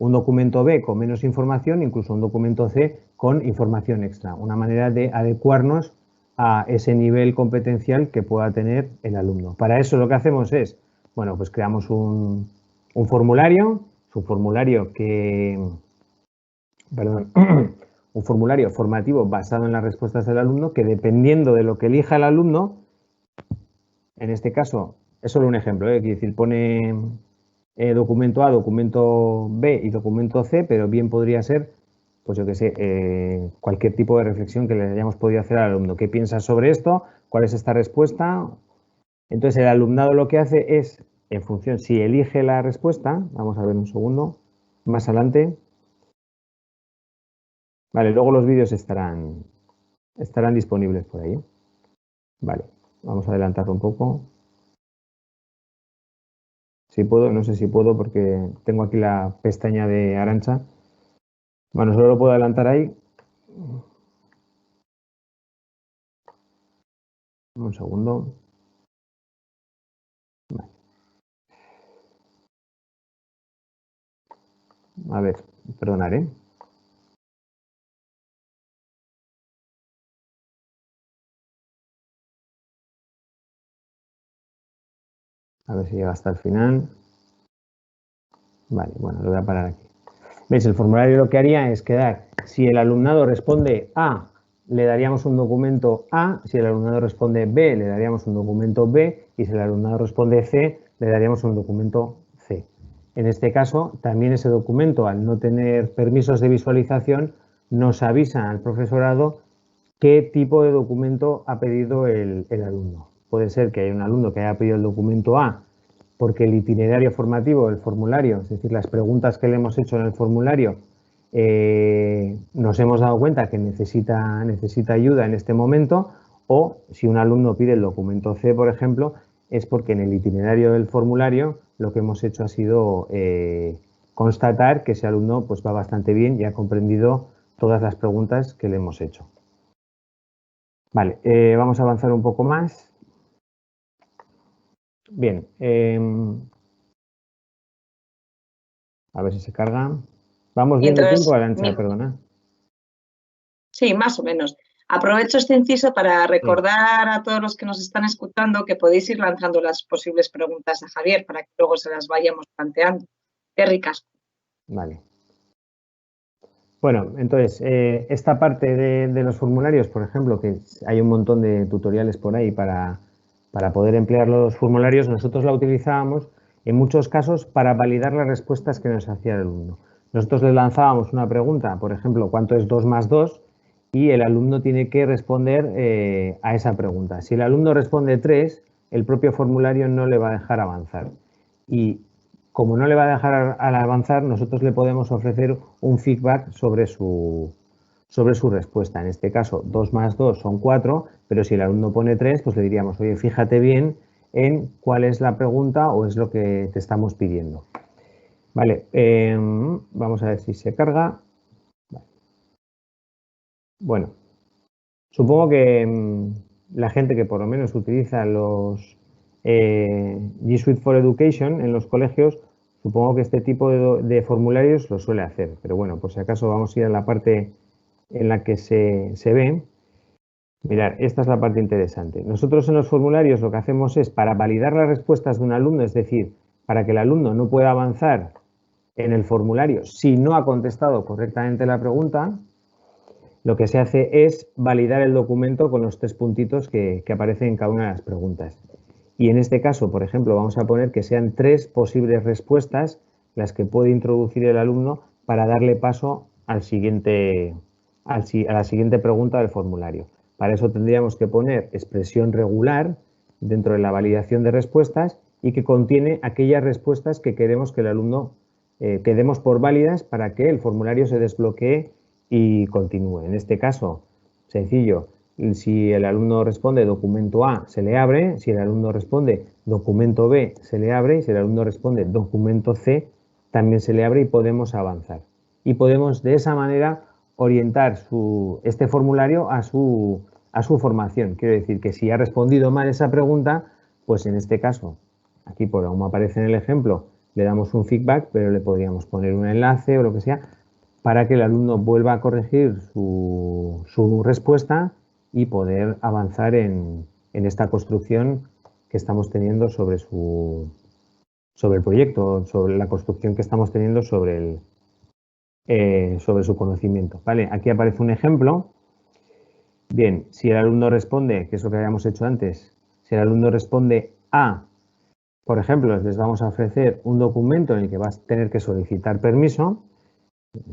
un documento B con menos información, incluso un documento C con información extra. Una manera de adecuarnos a ese nivel competencial que pueda tener el alumno. Para eso lo que hacemos es, bueno, pues creamos un formulario, un formulario formativo basado en las respuestas del alumno, que dependiendo de lo que elija el alumno, en este caso, es solo un ejemplo, quiere decir, pone documento A, documento B y documento C, pero bien podría ser, pues yo qué sé, cualquier tipo de reflexión que le hayamos podido hacer al alumno. ¿Qué piensas sobre esto? ¿Cuál es esta respuesta? Entonces, el alumnado lo que hace es, en función, si elige la respuesta, vamos a ver un segundo, más adelante. Vale, luego los vídeos estarán disponibles por ahí. Vale, vamos a adelantarlo un poco. Si puedo, no sé si puedo porque tengo aquí la pestaña de Arantxa. Bueno, solo lo puedo adelantar ahí. Un segundo. Vale. A ver, perdonad, ¿eh? A ver si llega hasta el final. Vale, bueno, lo voy a parar aquí. ¿Veis? El formulario lo que haría es quedar, si el alumnado responde A, le daríamos un documento A, si el alumnado responde B, le daríamos un documento B, y si el alumnado responde C, le daríamos un documento C. En este caso, también ese documento, al no tener permisos de visualización, nos avisa al profesorado qué tipo de documento ha pedido el alumno. Puede ser que haya un alumno que haya pedido el documento A porque el itinerario formativo, el formulario, es decir, las preguntas que le hemos hecho en el formulario, nos hemos dado cuenta que necesita ayuda en este momento, o si un alumno pide el documento C, por ejemplo, es porque en el itinerario del formulario lo que hemos hecho ha sido constatar que ese alumno pues, va bastante bien y ha comprendido todas las preguntas que le hemos hecho. Vale, vamos a avanzar un poco más. Bien, a ver si se carga. ¿Vamos bien de tiempo, Arantxa? Perdona. Sí, más o menos. Aprovecho este inciso para recordar a todos los que nos están escuchando que podéis ir lanzando las posibles preguntas a Javier para que luego se las vayamos planteando. Qué ricas. Vale. Bueno, entonces, esta parte de los formularios, por ejemplo, que hay un montón de tutoriales por ahí para poder emplear los formularios, nosotros la utilizábamos en muchos casos para validar las respuestas que nos hacía el alumno. Nosotros le lanzábamos una pregunta, por ejemplo, ¿cuánto es 2 más 2? Y el alumno tiene que responder a esa pregunta. Si el alumno responde 3, el propio formulario no le va a dejar avanzar. Y como no le va a dejar avanzar, nosotros le podemos ofrecer un feedback sobre su respuesta. En este caso, 2 más 2 son 4, pero si el alumno pone 3, pues le diríamos, oye, fíjate bien en cuál es la pregunta o es lo que te estamos pidiendo. Vale, vamos a ver si se carga. Bueno, supongo que la gente que por lo menos utiliza los G Suite for Education en los colegios, supongo que este tipo de formularios lo suele hacer. Pero bueno, por si acaso vamos a ir a la parte en la que se ve. Mirad, esta es la parte interesante. Nosotros en los formularios lo que hacemos es para validar las respuestas de un alumno, es decir, para que el alumno no pueda avanzar en el formulario si no ha contestado correctamente la pregunta, lo que se hace es validar el documento con los 3 puntitos que aparecen en cada una de las preguntas. Y en este caso, por ejemplo, vamos a poner que sean 3 posibles respuestas las que puede introducir el alumno para darle paso a la siguiente pregunta del formulario. Para eso tendríamos que poner expresión regular dentro de la validación de respuestas y que contiene aquellas respuestas que queremos que el alumno que demos por válidas para que el formulario se desbloquee y continúe. En este caso, sencillo, si el alumno responde documento A, se le abre; si el alumno responde documento B, se le abre; y si el alumno responde documento C, también se le abre y podemos avanzar. Y podemos de esa manera orientar este formulario a su formación. Quiero decir que si ha respondido mal esa pregunta, pues en este caso, aquí por como aparece en el ejemplo, le damos un feedback, pero le podríamos poner un enlace o lo que sea para que el alumno vuelva a corregir su respuesta y poder avanzar en esta construcción que estamos teniendo sobre el proyecto, sobre la construcción que estamos teniendo sobre su conocimiento. ¿Vale? Aquí aparece un ejemplo. Bien, si el alumno responde, que es lo que habíamos hecho antes, si el alumno responde A, por ejemplo, les vamos a ofrecer un documento en el que vas a tener que solicitar permiso.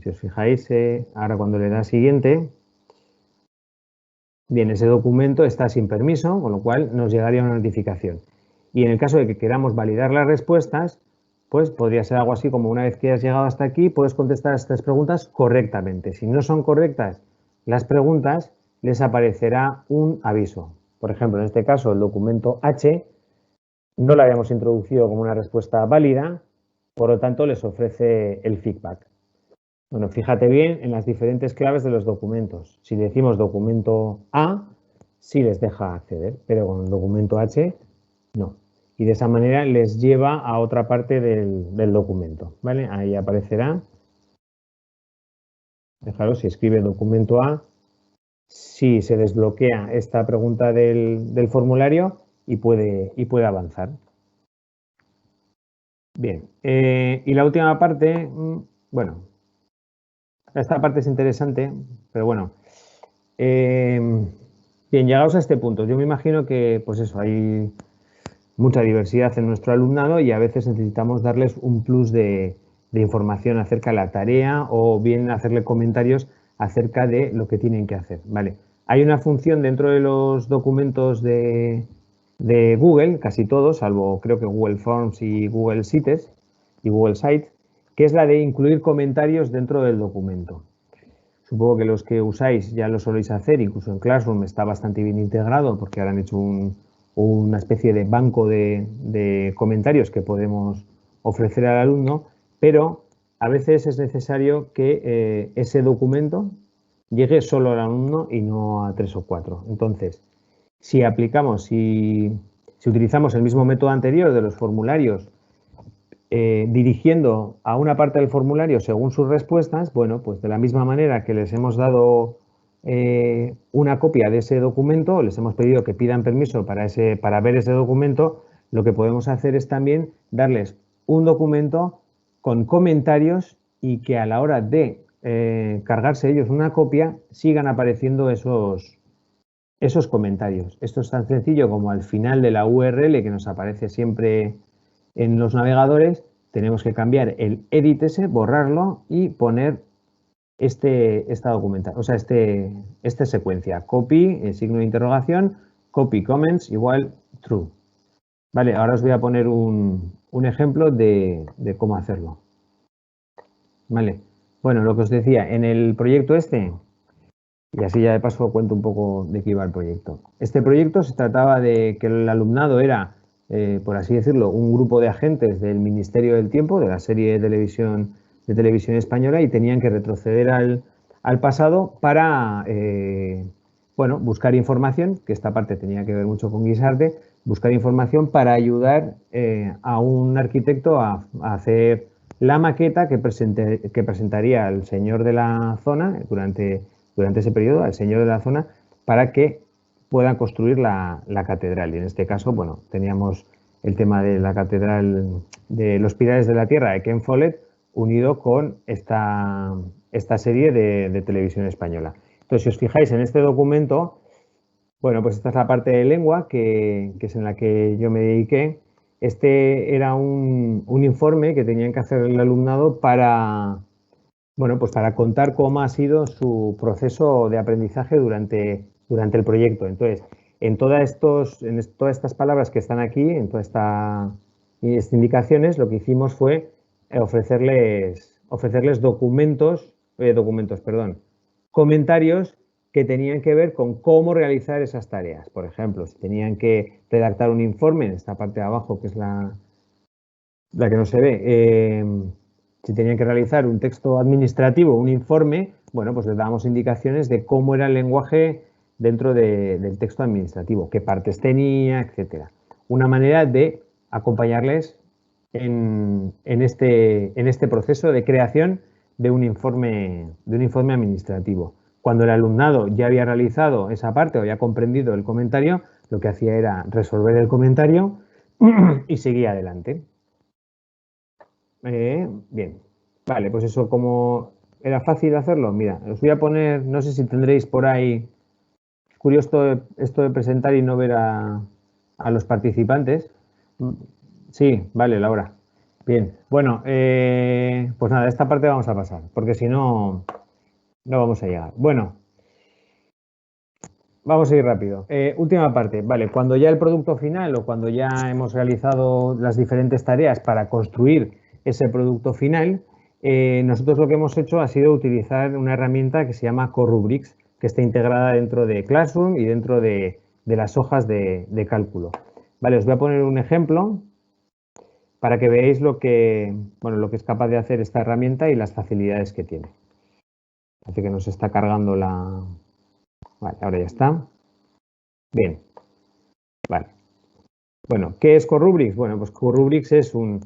Si os fijáis, ahora cuando le da siguiente, bien, ese documento está sin permiso, con lo cual nos llegaría una notificación. Y en el caso de que queramos validar las respuestas, pues podría ser algo así como: una vez que has llegado hasta aquí, puedes contestar estas preguntas correctamente. Si no son correctas las preguntas, les aparecerá un aviso. Por ejemplo, en este caso, el documento H no lo habíamos introducido como una respuesta válida, por lo tanto, les ofrece el feedback. Bueno, fíjate bien en las diferentes claves de los documentos. Si decimos documento A, sí les deja acceder, pero con el documento H, no. Y de esa manera les lleva a otra parte del documento, ¿vale? Ahí aparecerá. Fijaros, si escribe documento A, sí se desbloquea esta pregunta del formulario y puede avanzar. Bien, y la última parte, bueno, esta parte es interesante, pero bueno. Bien, llegados a este punto, yo me imagino que, pues eso, hay mucha diversidad en nuestro alumnado y a veces necesitamos darles un plus de información acerca de la tarea o bien hacerle comentarios acerca de lo que tienen que hacer, ¿vale? Hay una función dentro de los documentos de Google, casi todos, salvo creo que Google Forms y Google Sites y Google Sites, que es la de incluir comentarios dentro del documento. Supongo que los que usáis ya lo soléis hacer, incluso en Classroom está bastante bien integrado porque ahora han hecho una especie de banco de comentarios que podemos ofrecer al alumno, pero a veces es necesario que ese documento llegue solo al alumno y no a 3 o 4. Entonces, si utilizamos el mismo método anterior de los formularios, dirigiendo a una parte del formulario según sus respuestas, bueno, pues de la misma manera que les hemos dado una copia de ese documento, les hemos pedido que pidan permiso para ver ese documento, lo que podemos hacer es también darles un documento con comentarios y que a la hora de cargarse ellos una copia sigan apareciendo esos comentarios. Esto es tan sencillo como al final de la URL que nos aparece siempre en los navegadores, tenemos que cambiar el edit ese, borrarlo y poner esta documentación, o sea, esta secuencia, copy, signo de interrogación, copy comments igual true. Vale, ahora os voy a poner un ejemplo de cómo hacerlo. Vale, bueno, lo que os decía, en el proyecto este, y así ya de paso cuento un poco de qué iba el proyecto. Este proyecto se trataba de que el alumnado era, por así decirlo, un grupo de agentes del Ministerio del Tiempo, de la serie de televisión española, y tenían que retroceder al pasado para bueno, buscar información, que esta parte tenía que ver mucho con Guisarte, buscar información para ayudar a un arquitecto a hacer la maqueta que presentaría al señor de la zona durante ese periodo, al señor de la zona, para que puedan construir la catedral. Y en este caso, bueno, teníamos el tema de la catedral de los Pilares de la Tierra de Ken Follett, unido con esta serie de televisión española. Entonces, si os fijáis en este documento, bueno, pues esta es la parte de lengua que es en la que yo me dediqué. Este era un informe que tenían que hacer el alumnado para, bueno, pues para contar cómo ha sido su proceso de aprendizaje durante el proyecto. Entonces, en todas estas palabras que están aquí, en todas estas indicaciones, lo que hicimos fue ofrecerles comentarios que tenían que ver con cómo realizar esas tareas. Por ejemplo, si tenían que redactar un informe, en esta parte de abajo, que es la que no se ve, si tenían que realizar un texto administrativo, un informe, bueno, pues les dábamos indicaciones de cómo era el lenguaje dentro del texto administrativo, qué partes tenía, etcétera. Una manera de acompañarles en este proceso de creación de un informe administrativo. Cuando el alumnado ya había realizado esa parte o había comprendido el comentario, lo que hacía era resolver el comentario y seguía adelante. Bien, vale, pues eso, como era fácil hacerlo, mira, os voy a poner, no sé si tendréis por ahí, es curioso esto de presentar y no ver a los participantes. Sí, vale, Laura. Bien, bueno, pues nada, esta parte vamos a pasar, porque si no, no vamos a llegar. Bueno, vamos a ir rápido. Última parte, vale, cuando ya el producto final o cuando ya hemos realizado las diferentes tareas para construir ese producto final, nosotros lo que hemos hecho ha sido utilizar una herramienta que se llama CoRubrics, que está integrada dentro de Classroom y dentro de las hojas de cálculo. Vale, os voy a poner un ejemplo para que veáis lo que es capaz de hacer esta herramienta y las facilidades que tiene. Parece que nos está cargando la... Vale, ahora ya está. Bien. Vale. Bueno, ¿qué es CoRubrics? Bueno, pues CoRubrics es un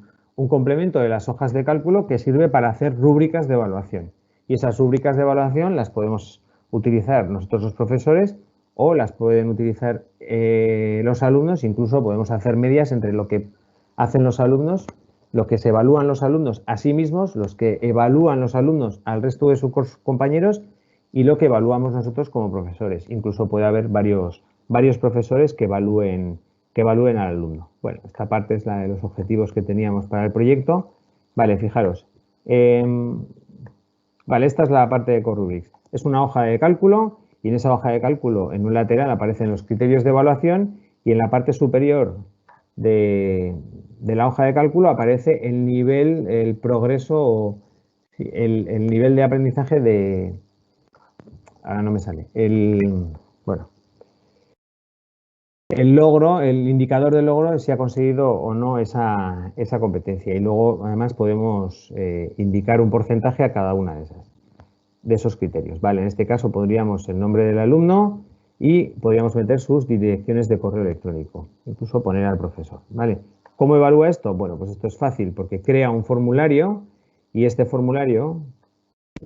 complemento de las hojas de cálculo que sirve para hacer rúbricas de evaluación. Y esas rúbricas de evaluación las podemos utilizar nosotros los profesores o las pueden utilizar los alumnos. Incluso podemos hacer medias entre lo que hacen los alumnos, lo que se evalúan los alumnos a sí mismos, los que evalúan los alumnos al resto de sus compañeros y lo que evaluamos nosotros como profesores. Incluso puede haber varios profesores que evalúen al alumno. Bueno, esta parte es la de los objetivos que teníamos para el proyecto. Vale, fijaros. Vale, esta es la parte de CoRubrics. Es una hoja de cálculo y en esa hoja de cálculo en un lateral aparecen los criterios de evaluación y en la parte superior de la hoja de cálculo aparece el nivel, el progreso, el nivel de aprendizaje de... Ahora no me sale. Bueno, el logro, el indicador de logro, si ha conseguido o no esa competencia. Y luego, además, podemos indicar un porcentaje a cada una de esos criterios. Vale, en este caso pondríamos el nombre del alumno y podríamos meter sus direcciones de correo electrónico, incluso poner al profesor. Vale. ¿Cómo evalúa esto? Bueno, pues esto es fácil porque crea un formulario y este formulario,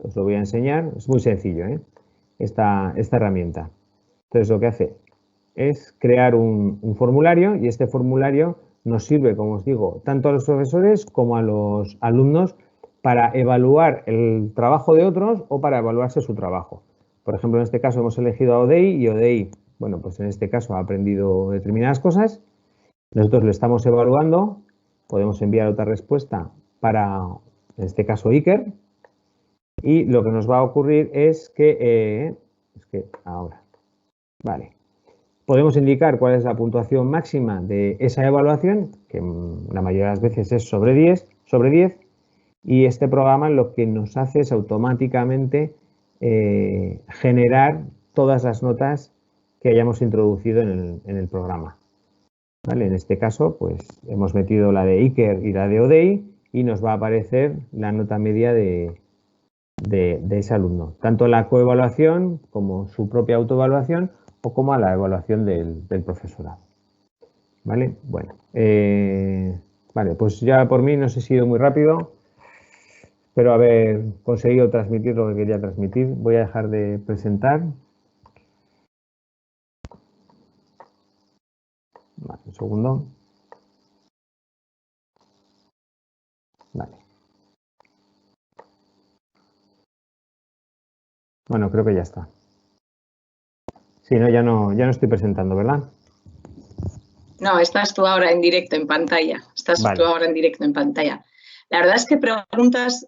os lo voy a enseñar, es muy sencillo, esta herramienta. Entonces, lo que hace es crear un formulario y este formulario nos sirve, como os digo, tanto a los profesores como a los alumnos para evaluar el trabajo de otros o para evaluarse su trabajo. Por ejemplo, en este caso hemos elegido a ODEI y ODEI, bueno, pues en este caso ha aprendido determinadas cosas. Nosotros lo estamos evaluando, podemos enviar otra respuesta para, en este caso, Iker. Y lo que nos va a ocurrir es que ahora, vale, podemos indicar cuál es la puntuación máxima de esa evaluación, que la mayoría de las veces es sobre 10, y este programa lo que nos hace es automáticamente generar todas las notas que hayamos introducido en el programa. ¿Vale? En este caso, pues hemos metido la de Iker y la de ODEI y nos va a aparecer la nota media de ese alumno, tanto la coevaluación como su propia autoevaluación o como a la evaluación del profesorado. ¿Vale? Bueno, vale, pues ya por mí no sé si he sido muy rápido, espero haber conseguido transmitir lo que quería transmitir. Voy a dejar de presentar. Vale, un segundo. Vale. Bueno, creo que ya está. Sí, no, ya no estoy presentando, ¿verdad? No, estás tú ahora en directo en pantalla. Vale. Tú ahora en directo en pantalla. La verdad es que preguntas,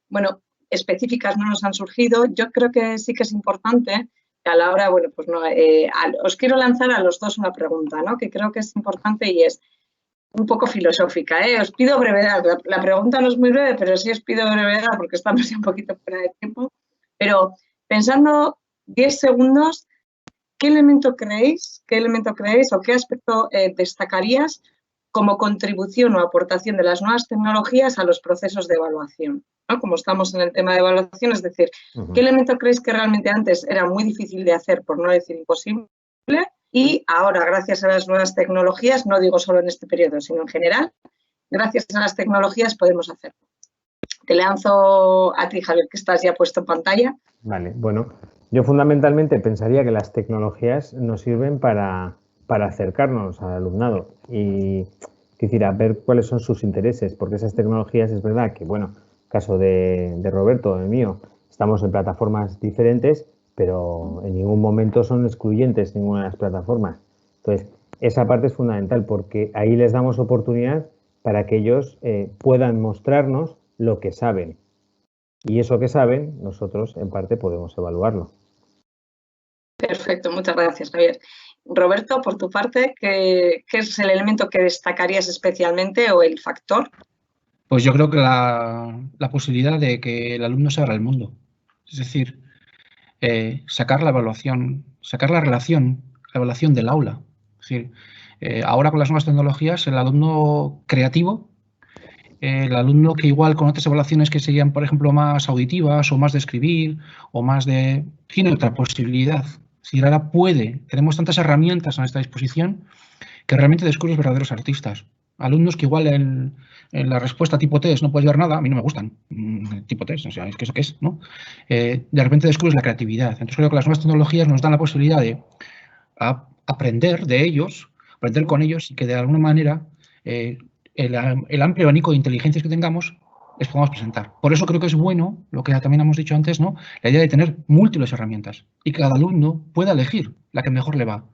bueno, específicas no nos han surgido. Yo creo que sí que es importante que a la hora, bueno, pues no, os quiero lanzar a los dos una pregunta, ¿no? Que creo que es importante y es un poco filosófica, ¿eh? Os pido brevedad. La pregunta no es muy breve, pero sí os pido brevedad porque estamos ya un poquito fuera de tiempo. Pero pensando 10 segundos, ¿qué elemento creéis o qué aspecto destacarías como contribución o aportación de las nuevas tecnologías a los procesos de evaluación? ¿No? Como estamos en el tema de evaluación, es decir, ¿qué elemento creéis que realmente antes era muy difícil de hacer, por no decir imposible, y ahora, gracias a las nuevas tecnologías, no digo solo en este periodo, sino en general, gracias a las tecnologías podemos hacerlo? Te lanzo a ti, Javier, que estás ya puesto en pantalla. Vale, bueno, yo fundamentalmente pensaría que las tecnologías nos sirven para acercarnos al alumnado y, es decir, a ver cuáles son sus intereses, porque esas tecnologías es verdad que, bueno, caso de Roberto, el mío, estamos en plataformas diferentes, pero en ningún momento son excluyentes ninguna de las plataformas. Entonces, esa parte es fundamental porque ahí les damos oportunidad para que ellos puedan mostrarnos lo que saben. Y eso que saben, nosotros en parte podemos evaluarlo. Perfecto, muchas gracias, Javier. Roberto, por tu parte, ¿qué es el elemento que destacarías especialmente o el factor? Pues yo creo que la posibilidad de que el alumno se abra al mundo. Es decir, sacar la evaluación, sacar la evaluación del aula. Es decir, ahora con las nuevas tecnologías, el alumno creativo, el alumno que igual con otras evaluaciones que serían, por ejemplo, más auditivas o más de escribir o más de... tiene otra posibilidad. Es decir, ahora tenemos tantas herramientas a nuestra disposición que realmente descubres verdaderos artistas. Alumnos que igual en la respuesta tipo test no puedes ver nada, a mí no me gustan tipo test, o sea, es que eso qué es, ¿no? De repente descubres la creatividad. Entonces creo que las nuevas tecnologías nos dan la posibilidad de aprender de ellos, aprender con ellos y que de alguna manera el amplio abanico de inteligencias que tengamos les podamos presentar. Por eso creo que es bueno, lo que también hemos dicho antes, ¿no? La idea de tener múltiples herramientas y que cada alumno pueda elegir la que mejor le va.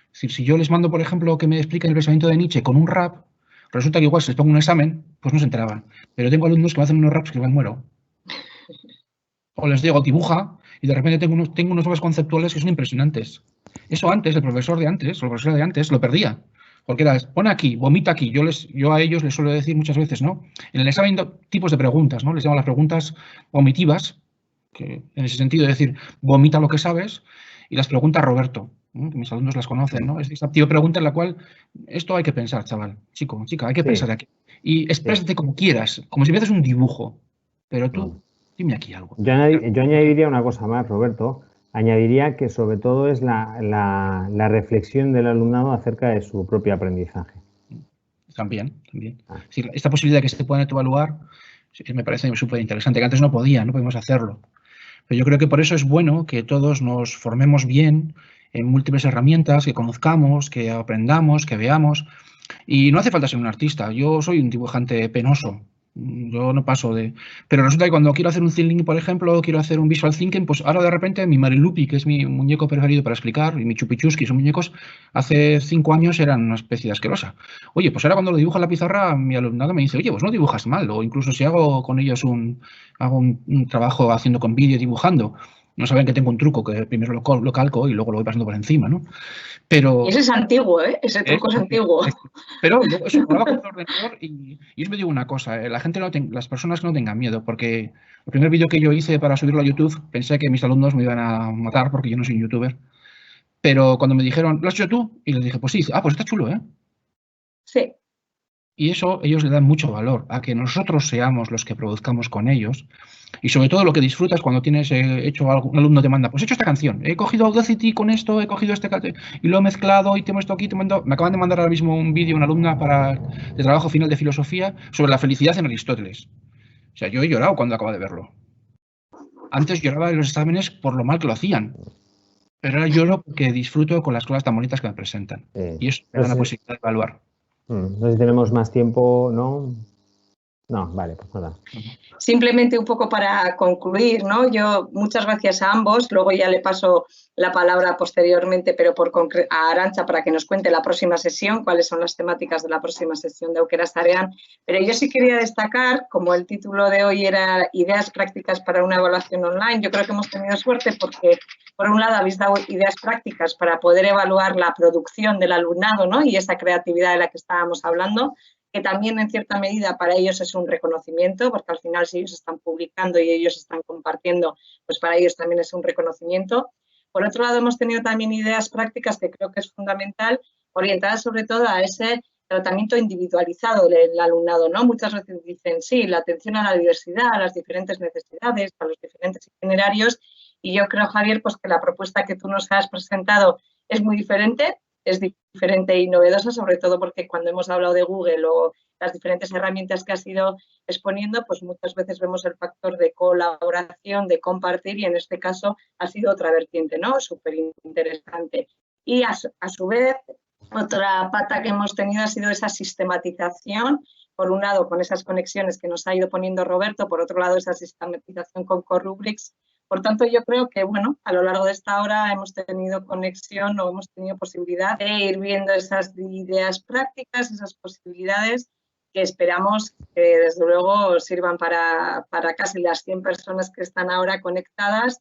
Es decir, si yo les mando, por ejemplo, que me expliquen el pensamiento de Nietzsche con un rap, resulta que igual si les pongo un examen, pues no se enteraban. Pero tengo alumnos que me hacen unos raps que me muero. O les digo, dibuja, y de repente tengo unos juegos conceptuales que son impresionantes. Eso antes, el profesor de antes, o la profesora de antes, lo perdía. Porque era, pon aquí, vomita aquí. Yo a ellos les suelo decir muchas veces, ¿no? En el examen tipos de preguntas, ¿no? Les llamo las preguntas vomitivas, que en ese sentido es decir, vomita lo que sabes, y las preguntas Roberto, ¿no? Que mis alumnos las conocen, ¿no? Es esta tipo de pregunta en la cual esto hay que pensar, chaval, chico, chica, hay que pensar aquí. Y exprésate como quieras, como si me haces un dibujo, pero tú dime aquí algo. Yo añadiría una cosa más, Roberto. Añadiría que sobre todo es la reflexión del alumnado acerca de su propio aprendizaje. También. Es decir, esta posibilidad de que se puedan autoevaluar me parece súper interesante, que antes no podíamos hacerlo. Pero yo creo que por eso es bueno que todos nos formemos bien en múltiples herramientas, que conozcamos, que aprendamos, que veamos. Y no hace falta ser un artista. Yo soy un dibujante penoso. Yo no paso de... Pero resulta que cuando quiero hacer un thinking, por ejemplo, o quiero hacer un visual thinking, pues ahora de repente mi Marilupi, que es mi muñeco preferido para explicar, y mi Chupichuski, son muñecos, hace 5 años eran una especie de asquerosa. Oye, pues ahora cuando lo dibujo en la pizarra, mi alumnado me dice, oye, pues no dibujas mal. O incluso si hago con ellos un trabajo haciendo con vídeo, dibujando, no saben que tengo un truco, que primero lo calco y luego lo voy pasando por encima, ¿no? Pero... Ese es antiguo, ¿eh? Ese truco es antiguo. Pero luego eso, lo hago con el ordenador y yo os digo una cosa, la gente las personas que no tengan miedo, porque el primer vídeo que yo hice para subirlo a YouTube, pensé que mis alumnos me iban a matar porque yo no soy un youtuber. Pero cuando me dijeron, ¿lo has hecho tú? Y les dije, pues sí, pues está chulo, ¿eh? Sí. Y eso ellos le dan mucho valor, a que nosotros seamos los que produzcamos con ellos. Y sobre todo lo que disfrutas cuando tienes hecho algo, un alumno te manda, pues he hecho esta canción, he cogido Audacity con esto, he cogido este y lo he mezclado y te muestro aquí, me acaban de mandar ahora mismo un vídeo, una alumna de trabajo final de filosofía sobre la felicidad en Aristóteles. O sea, yo he llorado cuando acabo de verlo. Antes lloraba en los exámenes por lo mal que lo hacían, pero ahora lloro porque disfruto con las cosas tan bonitas que me presentan. Y eso me da una posibilidad de evaluar. No sé si tenemos más tiempo, ¿no? No, vale, pues nada. Simplemente un poco para concluir, ¿no? Yo, muchas gracias a ambos, luego ya le paso la palabra posteriormente, pero a Arantxa para que nos cuente la próxima sesión, cuáles son las temáticas de la próxima sesión de Aukerak Sarean. Pero yo sí quería destacar, como el título de hoy era Ideas prácticas para una evaluación online, yo creo que hemos tenido suerte porque, por un lado, habéis dado ideas prácticas para poder evaluar la producción del alumnado, ¿no? Y esa creatividad de la que estábamos hablando, que también en cierta medida para ellos es un reconocimiento, porque al final si ellos están publicando y ellos están compartiendo, pues para ellos también es un reconocimiento. Por otro lado, hemos tenido también ideas prácticas que creo que es fundamental, orientadas sobre todo a ese tratamiento individualizado del alumnado, ¿no? Muchas veces dicen, sí, la atención a la diversidad, a las diferentes necesidades, a los diferentes itinerarios, y yo creo, Javier, pues que la propuesta que tú nos has presentado es muy diferente, es diferente y novedosa, sobre todo porque cuando hemos hablado de Google o las diferentes herramientas que has ido exponiendo, pues muchas veces vemos el factor de colaboración, de compartir, y en este caso ha sido otra vertiente, ¿no? Súper interesante. Y a su vez, otra pata que hemos tenido ha sido esa sistematización, por un lado con esas conexiones que nos ha ido poniendo Roberto, por otro lado esa sistematización con Corubrics. Por tanto, yo creo que, bueno, a lo largo de esta hora hemos tenido conexión o hemos tenido posibilidad de ir viendo esas ideas prácticas, esas posibilidades que esperamos que, desde luego, sirvan para casi las 100 personas que están ahora conectadas,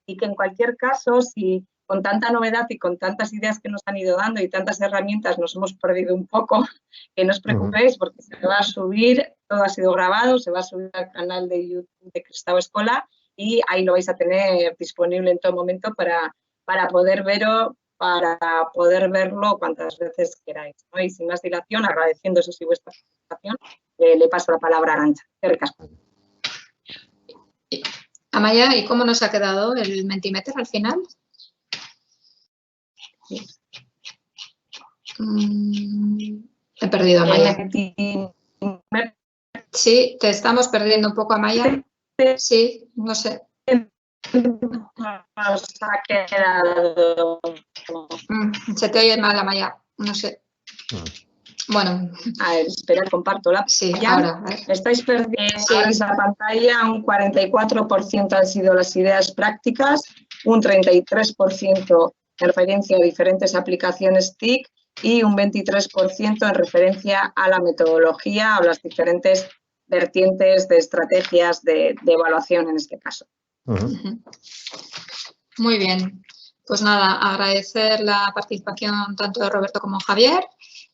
y que, en cualquier caso, si con tanta novedad y con tantas ideas que nos han ido dando y tantas herramientas nos hemos perdido un poco, que no os preocupéis porque se va a subir, todo ha sido grabado, se va a subir al canal de YouTube de Kristau Eskola, y ahí lo vais a tener disponible en todo momento para poder verlo cuantas veces queráis, ¿no? Y sin más dilación, agradeciendo eso sí vuestra participación, le paso la palabra a Arantxa. Amaya, ¿y cómo nos ha quedado el Mentimeter al final? He perdido a Amaya. Sí, te estamos perdiendo un poco, Amaya. Sí, no sé. Nos ha quedado. Se te oye mal, Amaya. No sé. Bueno. A ver, espera, comparto la sí, ahora. Estáis perdiendo en la pantalla, un 44% han sido las ideas prácticas, un 33% en referencia a diferentes aplicaciones TIC y un 23% en referencia a la metodología o las diferentes vertientes de estrategias de evaluación en este caso. Muy bien. Pues nada, agradecer la participación tanto de Roberto como Javier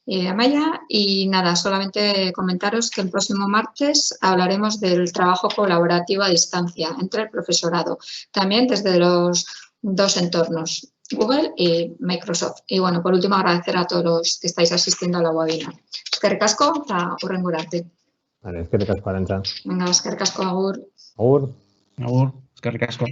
y de Amaya, y nada, solamente comentaros que el próximo martes hablaremos del trabajo colaborativo a distancia entre el profesorado, también desde los dos entornos, Google y Microsoft. Y bueno, por último, agradecer a todos los que estáis asistiendo a la webinar. Eskerrik asko eta hurrengora arte. Vale, eskerrik asko, Arantxa. Venga, eskerrik asko, agur. Agur. Agur, eskerrik asko.